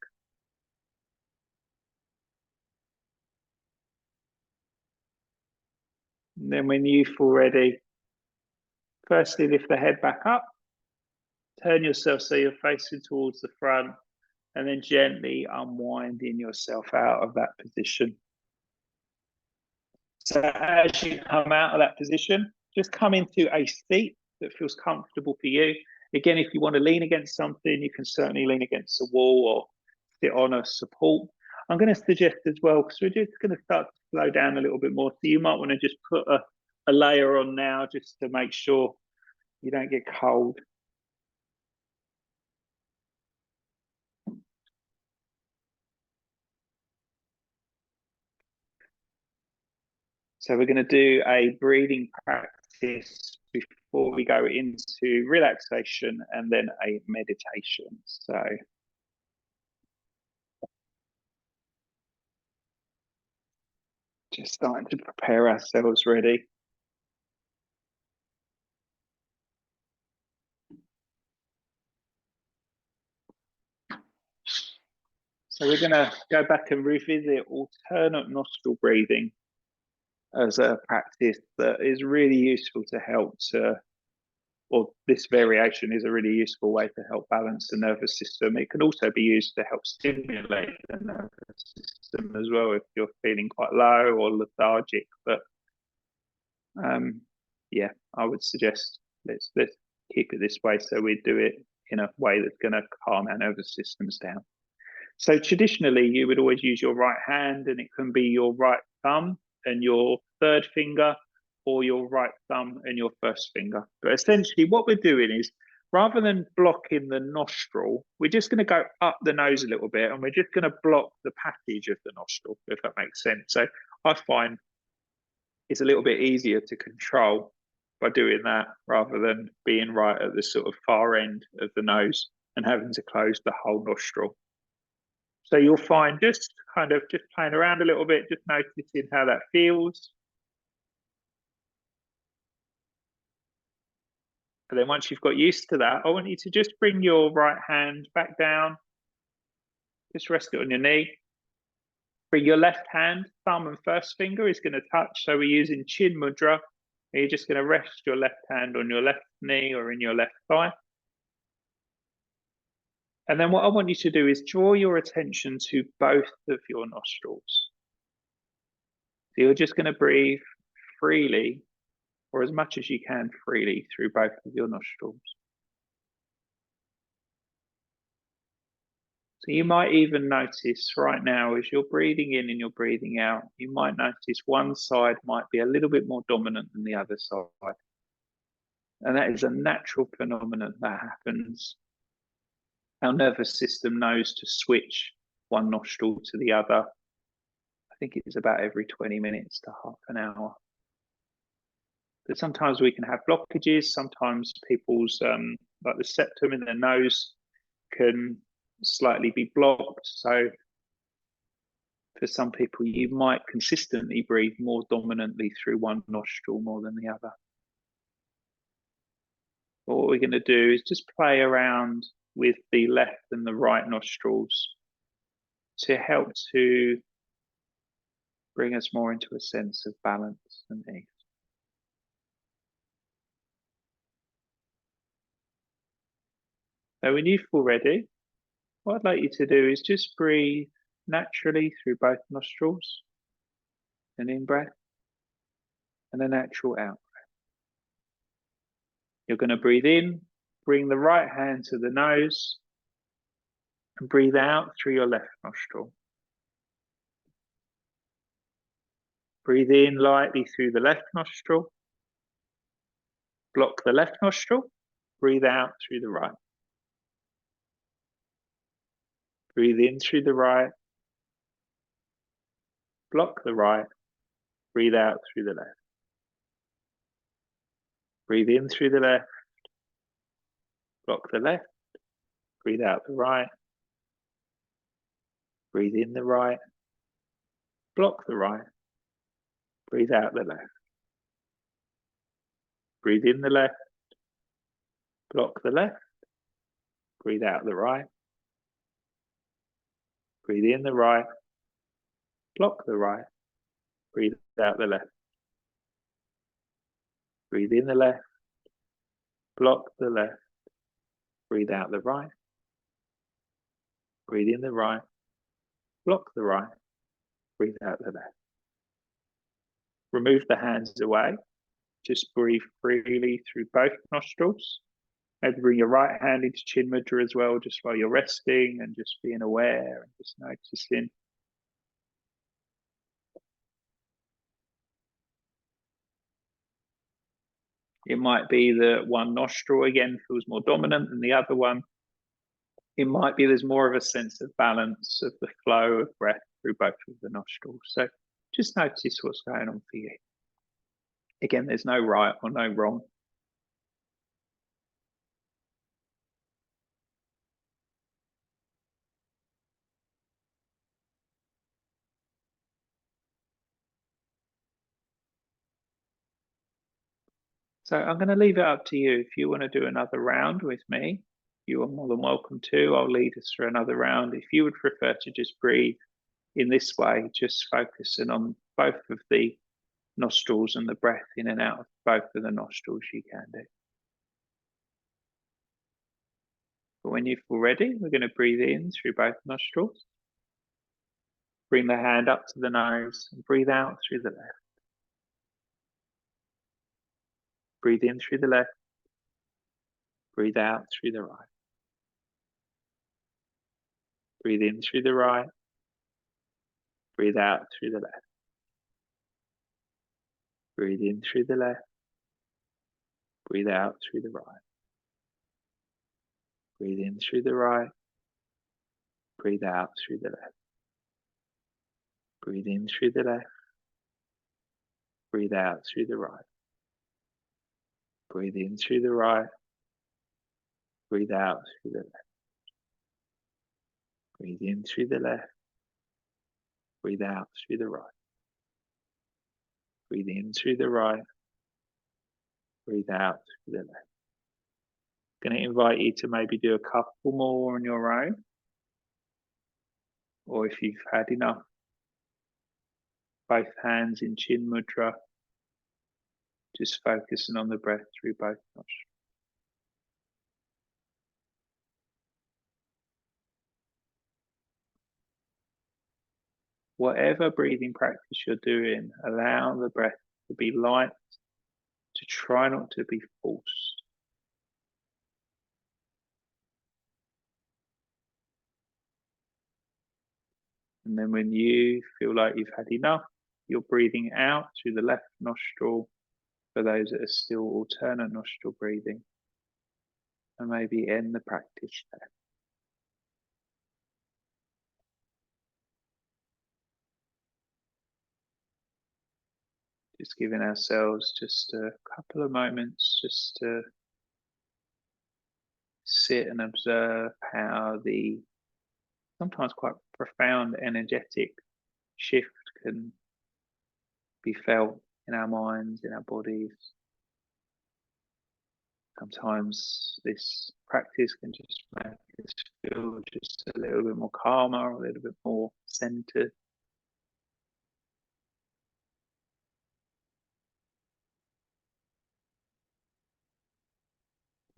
And then when you feel ready, firstly lift the head back up, turn yourself so you're facing towards the front, and then gently unwinding yourself out of that position. So as you come out of that position, just come into a seat that feels comfortable for you. Again, if you want to lean against something, you can certainly lean against the wall or sit on a support. I'm going to suggest as well, because we're just going to start to slow down a little bit more. So you might want to just put a layer on now just to make sure you don't get cold. So we're going to do a breathing practice before we go into relaxation and then a meditation. So just starting to prepare ourselves ready. So we're going to go back and revisit alternate nostril breathing as a practice that is really useful to help or this variation is a really useful way to help balance the nervous system. It can also be used to help stimulate the nervous system as well if you're feeling quite low or lethargic. But yeah, I would suggest let's keep it this way so we do it in a way that's going to calm our nervous systems down. So traditionally, you would always use your right hand, and it can be your right thumb and your third finger, or your right thumb and your first finger. But essentially what we're doing is, rather than blocking the nostril, we're just going to go up the nose a little bit, and we're just going to block the passage of the nostril, if that makes sense. So I find it's a little bit easier to control by doing that, rather than being right at the sort of far end of the nose and having to close the whole nostril. So you'll find just playing around a little bit, just noticing how that feels. And then once you've got used to that, I want you to just bring your right hand back down. Just rest it on your knee. Bring your left hand, thumb and first finger is going to touch. So we're using chin mudra. You're just going to rest your left hand on your left knee or in your left thigh. And then what I want you to do is draw your attention to both of your nostrils. So you're just going to breathe freely, or as much as you can freely, through both of your nostrils. So you might even notice right now, as you're breathing in and you're breathing out, you might notice one side might be a little bit more dominant than the other side. And that is a natural phenomenon that happens. Our nervous system knows to switch one nostril to the other. I think it's about every 20 minutes to half an hour. But sometimes we can have blockages. Sometimes people's, like the septum in their nose can slightly be blocked. So for some people, you might consistently breathe more dominantly through one nostril more than the other. What we're going to do is just play around with the left and the right nostrils to help to bring us more into a sense of balance and ease. So when you feel ready, what I'd like you to do is just breathe naturally through both nostrils, an in-breath and a natural out-breath. You're going to breathe in, bring the right hand to the nose, and breathe out through your left nostril. Breathe in lightly through the left nostril, block the left nostril, breathe out through the right. Breathe in through the right, block the right, breathe out through the left. Breathe in through the left, block the left, breathe out the right. Breathe in the right, block the right, breathe out the left. Breathe in the left, block the left, breathe out the right. Breathe in the right, block the right, breathe out the left. Breathe in the left, block the left, breathe out the right. Breathe in the right, block the right, breathe out the left. Remove the hands away. Just breathe freely through both nostrils. Maybe bring your right hand into Chin Mudra as well, just while you're resting and just being aware and just noticing. It might be that one nostril again feels more dominant than the other one. It might be there's more of a sense of balance of the flow of breath through both of the nostrils. So just notice what's going on for you. Again, there's no right or no wrong. So I'm going to leave it up to you. If you want to do another round with me, you are more than welcome to. I'll lead us through another round. If you would prefer to just breathe in this way, just focusing on both of the nostrils and the breath in and out of both of the nostrils, you can do. But when you feel ready, we're going to breathe in through both nostrils. Bring the hand up to the nose and breathe out through the left. Breathe in through the left. Breathe out through the right. Breathe in through the right. Breathe out through the left. Breathe in through the left. Breathe out through the right. Breathe in through the right. Breathe out through the left. Breathe in through the left. Breathe out through the right. Breathe in through the right. Breathe out through the left. Breathe in through the left. Breathe out through the right. Breathe in through the right. Breathe out through the left. I'm going to invite you to maybe do a couple more on your own. Or if you've had enough, both hands in Chin Mudra, just focusing on the breath through both nostrils. Whatever breathing practice you're doing, allow the breath to be light, to try not to be forced. And then when you feel like you've had enough, you're breathing out through the left nostril for those that are still alternate nostril breathing, and maybe end the practice there. Just giving ourselves just a couple of moments just to sit and observe how the sometimes quite profound energetic shift can be felt in our minds, in our bodies. Sometimes this practice can just make us feel just a little bit more calmer, a little bit more centered.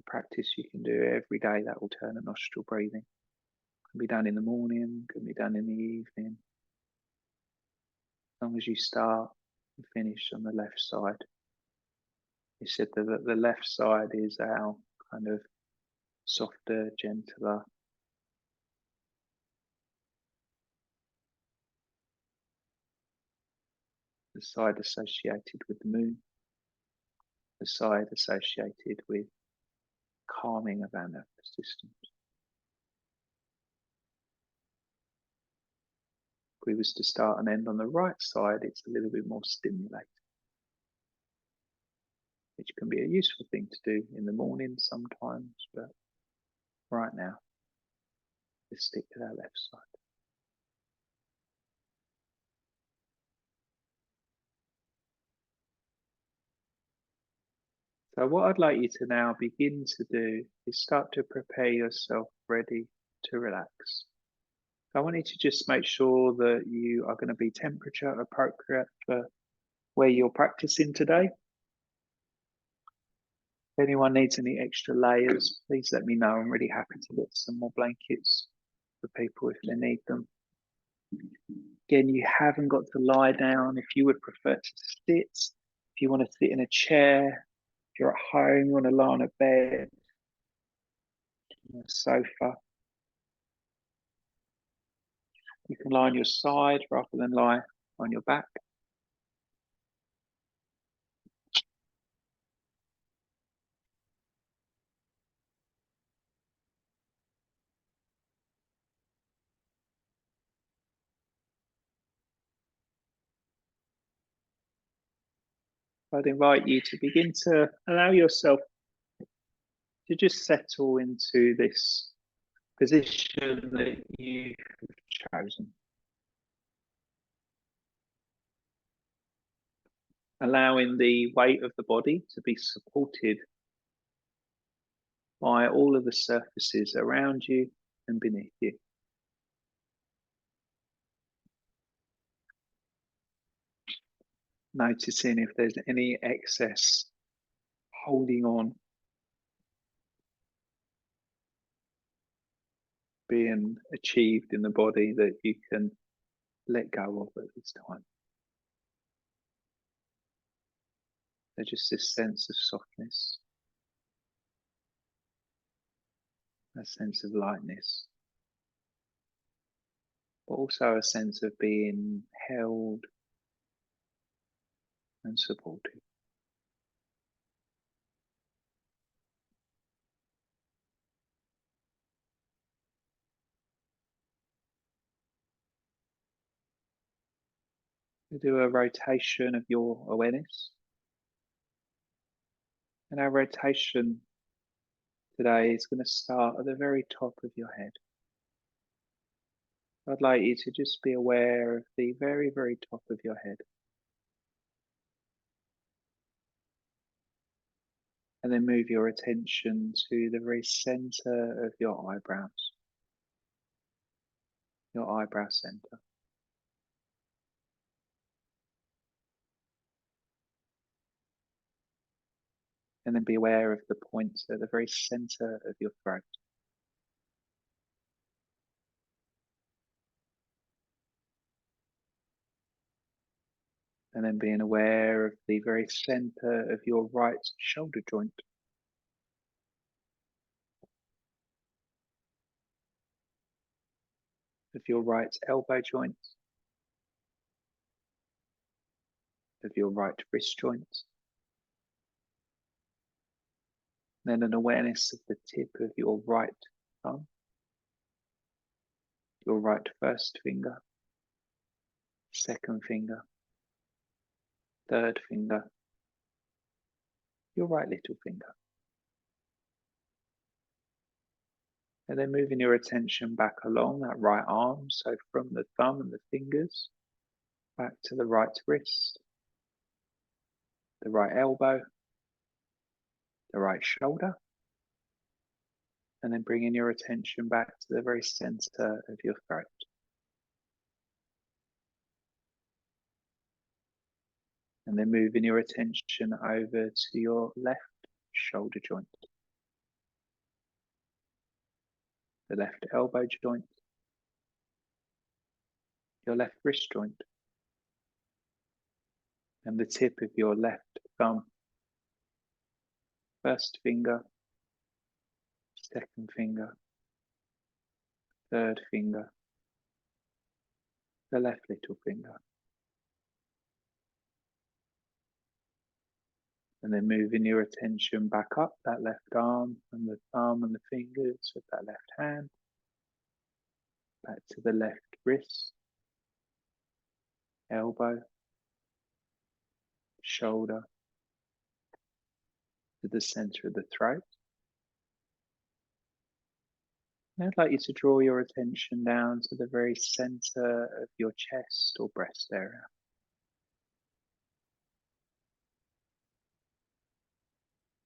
Practice you can do every day, that alternate nostril breathing. Can be done in the morning, can be done in the evening. As long as you start and finish on the left side. You said that the left side is our kind of softer, gentler. The side associated with the moon. The side associated with calming of our nervous systems. If we was to start and end on the right side, it's a little bit more stimulating, which can be a useful thing to do in the morning sometimes, but right now, let's stick to our left side. So what I'd like you to now begin to do is start to prepare yourself ready to relax. I want you to just make sure that you are going to be temperature appropriate for where you're practicing today. If anyone needs any extra layers, please let me know. I'm really happy to get some more blankets for people if they need them. Again, you haven't got to lie down. If you would prefer to sit, if you want to sit in a chair, if you're at home, you want to lie on a bed, on a sofa. You can lie on your side rather than lie on your back. I'd invite you to begin to allow yourself to just settle into this position that you've chosen. Allowing the weight of the body to be supported by all of the surfaces around you and beneath you. Noticing if there's any excess holding on, being achieved in the body that you can let go of at this time. There's just this sense of softness, a sense of lightness, but also a sense of being held and supported. We do a rotation of your awareness. And our rotation today is going to start at the very top of your head. I'd like you to just be aware of the very, very top of your head. And then move your attention to the very center of your eyebrows. Your eyebrow center. And then be aware of the points at the very center of your throat. And then being aware of the very center of your right shoulder joint. Of your right elbow joint. Of your right wrist joint. Then an awareness of the tip of your right thumb, your right first finger, second finger, third finger, your right little finger. And then moving your attention back along that right arm, so from the thumb and the fingers, back to the right wrist, the right elbow, the right shoulder, and then bringing your attention back to the very center of your throat. And then moving your attention over to your left shoulder joint, the left elbow joint, your left wrist joint, and the tip of your left thumb, first finger, second finger, third finger, the left little finger. And then moving your attention back up that left arm and the thumb and the fingers of that left hand, back to the left wrist, elbow, shoulder, to the center of the throat. And I'd like you to draw your attention down to the very center of your chest or breast area.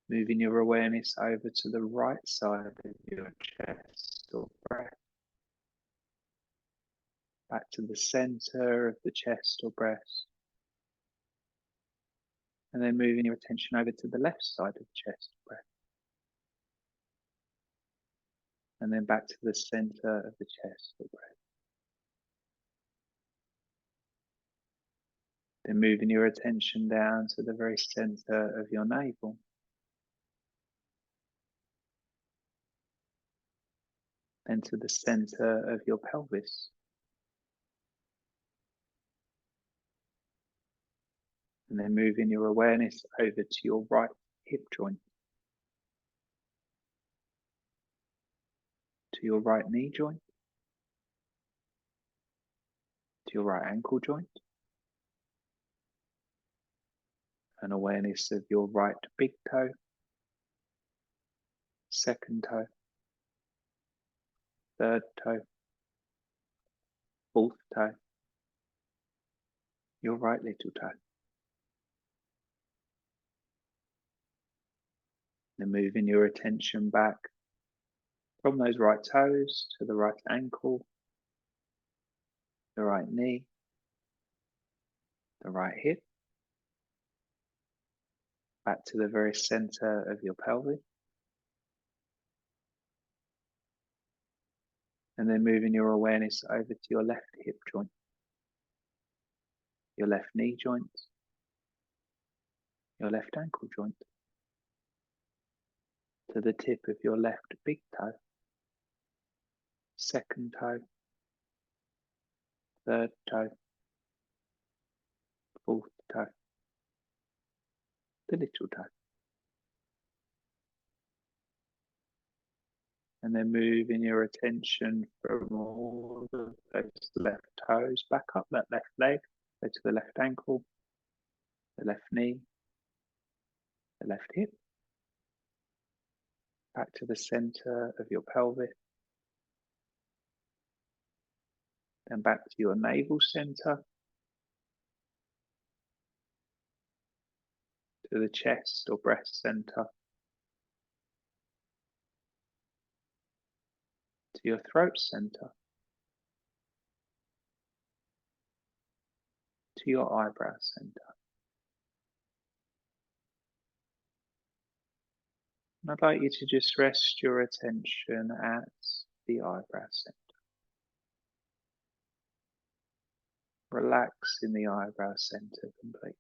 Moving your awareness over to the right side of your chest or breast. Back to the center of the chest or breast. And then moving your attention over to the left side of the chest or breast. And then back to the center of the chest or breast. Then moving your attention down to the very center of your navel. Then to the center of your pelvis. And then moving your awareness over to your right hip joint, to your right knee joint, to your right ankle joint, and awareness of your right big toe, second toe, third toe, fourth toe, your right little toe. Then moving your attention back from those right toes to the right ankle, the right knee, the right hip, back to the very center of your pelvis. And then moving your awareness over to your left hip joint, your left knee joint, your left ankle joint, to the tip of your left big toe, second toe, third toe, fourth toe, the little toe. And then moving your attention from all of those left toes back up that left leg, go to the left ankle, the left knee, the left hip, back to the center of your pelvis, then back to your navel center, to the chest or breast center, to your throat center, to your eyebrow center. And I'd like you to just rest your attention at the eyebrow center. Relax in the eyebrow center completely.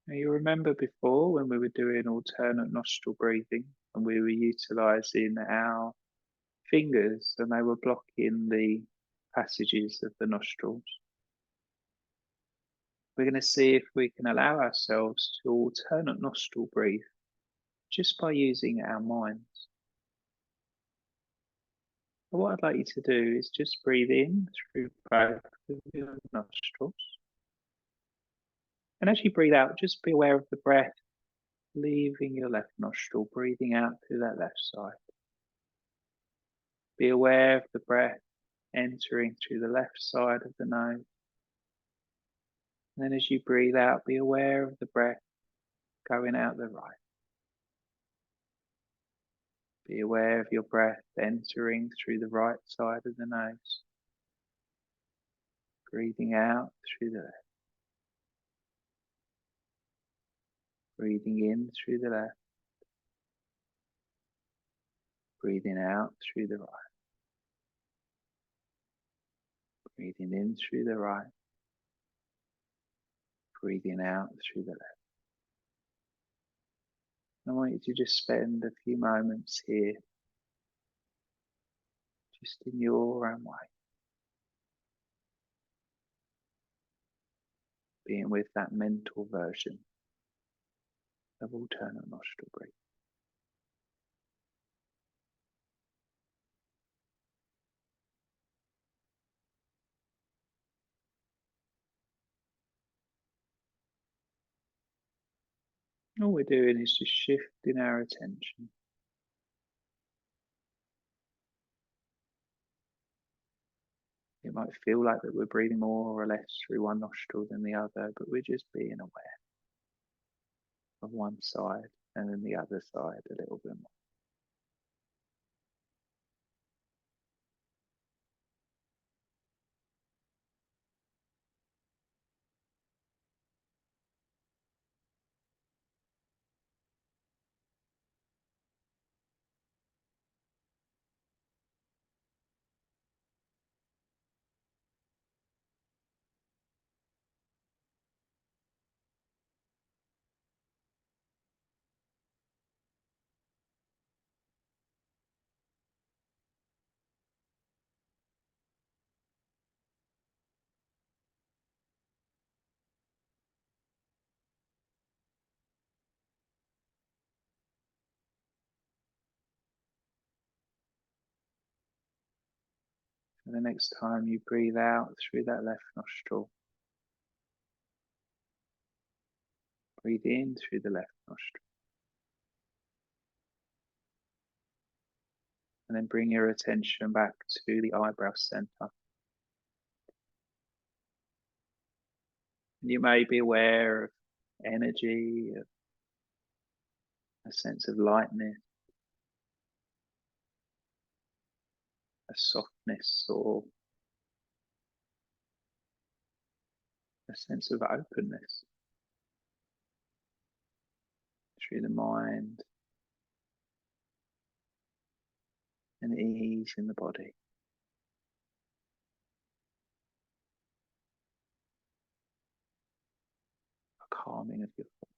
Now you remember before when we were doing alternate nostril breathing and we were utilizing our fingers and they were blocking the passages of the nostrils. We're going to see if we can allow ourselves to alternate nostril breathe just by using our minds. But what I'd like you to do is just breathe in through both of your nostrils. And as you breathe out, just be aware of the breath leaving your left nostril, breathing out through that left side. Be aware of the breath entering through the left side of the nose. And then as you breathe out, be aware of the breath going out the right. Be aware of your breath entering through the right side of the nose. Breathing out through the left. Breathing in through the left. Breathing out through the right. Breathing in through the right. Breathing out through the left. I want you to just spend a few moments here, just in your own way, being with that mental version of alternate nostril breathing. All we're doing is just shifting our attention. It might feel like that we're breathing more or less through one nostril than the other, but we're just being aware of one side and then the other side a little bit more. And the next time you breathe out through that left nostril, breathe in through the left nostril. And then bring your attention back to the eyebrow center. And you may be aware of energy, of a sense of lightness, a softness, or a sense of openness through the mind and ease in the body. A calming of your thoughts.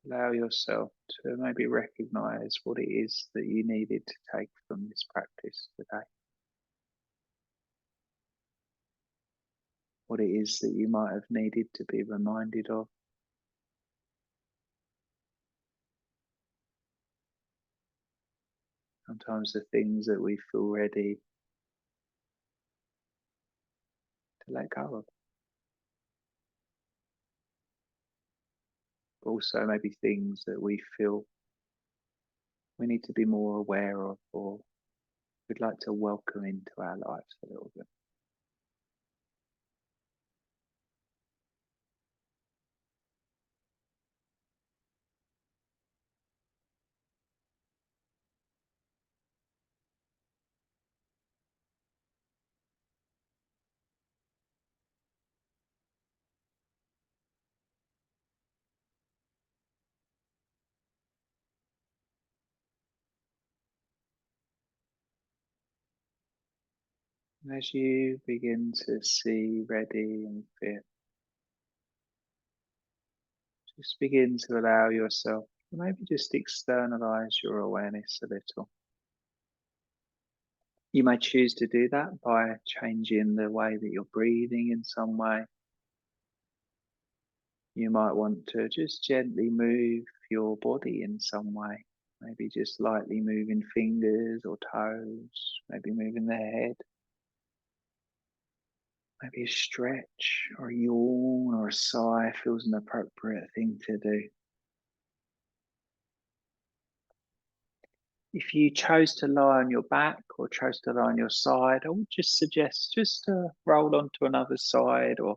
Allow yourself to maybe recognize what it is that you needed to take from this practice today. What it is that you might have needed to be reminded of. Sometimes the things that we feel ready to let go of. But also maybe things that we feel we need to be more aware of, or we'd like to welcome into our lives a little bit. And as you begin to see, ready and fit, just begin to allow yourself to maybe just externalize your awareness a little. You may choose to do that by changing the way that you're breathing in some way. You might want to just gently move your body in some way. Maybe just lightly moving fingers or toes, maybe moving the head. Maybe a stretch or a yawn or a sigh feels an appropriate thing to do. If you chose to lie on your back or chose to lie on your side, I would just suggest just to roll onto another side or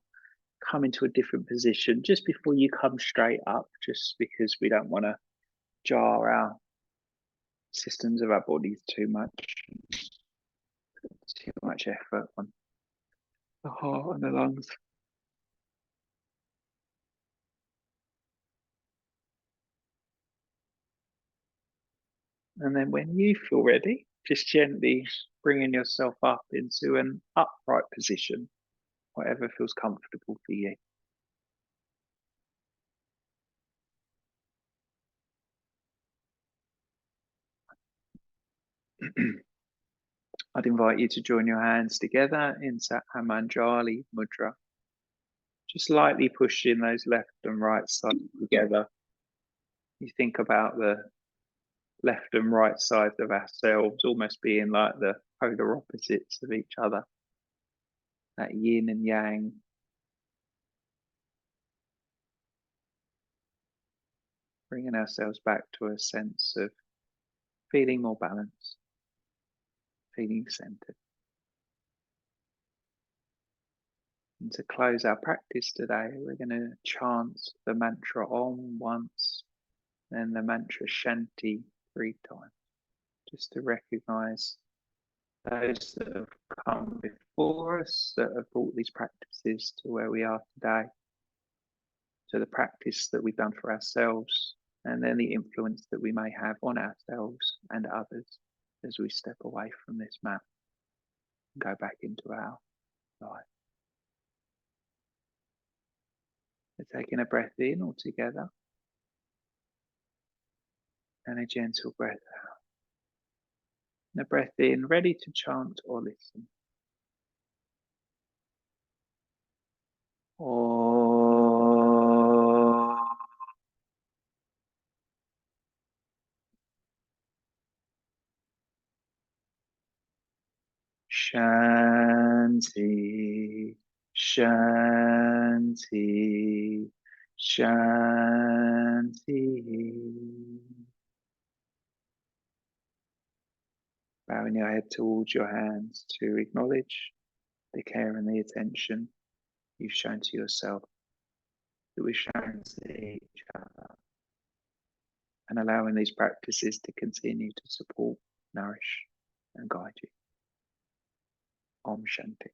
come into a different position just before you come straight up, just because we don't want to jar our systems of our bodies too much effort on the heart and the lungs. And then when you feel ready, just gently bringing yourself up into an upright position, whatever feels comfortable for you. I'd invite you to join your hands together in Sahamanjali Mudra. Just lightly pushing those left and right sides together. You think about the left and right sides of ourselves almost being like the polar opposites of each other. That yin and yang. Bringing ourselves back to a sense of feeling more balanced, feeling centered. And to close our practice today, we're going to chant the mantra Om once, then the mantra Shanti 3 times, just to recognize those that have come before us, that have brought these practices to where we are today, to the practice that we've done for ourselves, and then the influence that we may have on ourselves and others as we step away from this mat and go back into our life. So taking a breath in all together and a gentle breath out. And a breath in, ready to chant or listen. Shanti, Shanti, Shanti. Bowing your head towards your hands to acknowledge the care and the attention you've shown to yourself, that we've shown to each other, and allowing these practices to continue to support, nourish, and guide you. Om Shanti.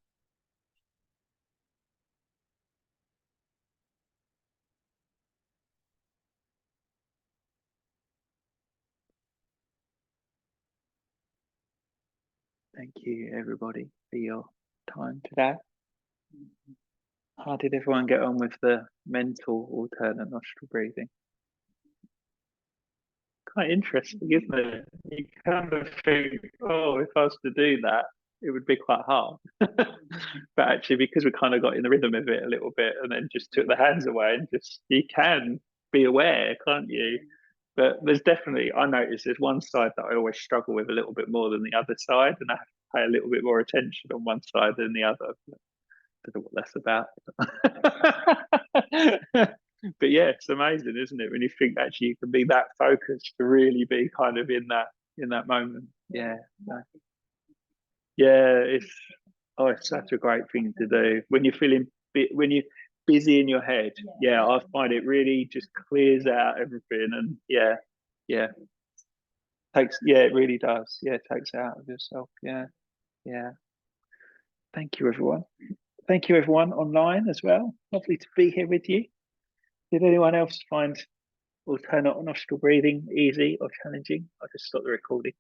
Thank you, everybody, for your time today. How did everyone get on with the mental alternate nostril breathing? quite interesting, isn't it? You kind of think, oh, if I was to do that, it would be quite hard. But actually, because we kind of got in the rhythm of it a little bit and then just took the hands away and just, you can be aware, can't you? But there's definitely, I notice there's one side that I always struggle with a little bit more than the other side, and I have to pay a little bit more attention on one side than the other. I don't know what that's about. But yeah, it's amazing, isn't it? When you think actually you can be that focused to really be kind of in that moment. Yeah. Yeah, it's such a great thing to do. When you're feeling when you're busy in your head, yeah, I find it really just clears out everything and yeah, it really does. Yeah, it takes it out of yourself. Yeah. Yeah. Thank you everyone. Thank you everyone online as well. Lovely to be here with you. Did anyone else find alternate nostril breathing easy or challenging? I'll just stop the recording.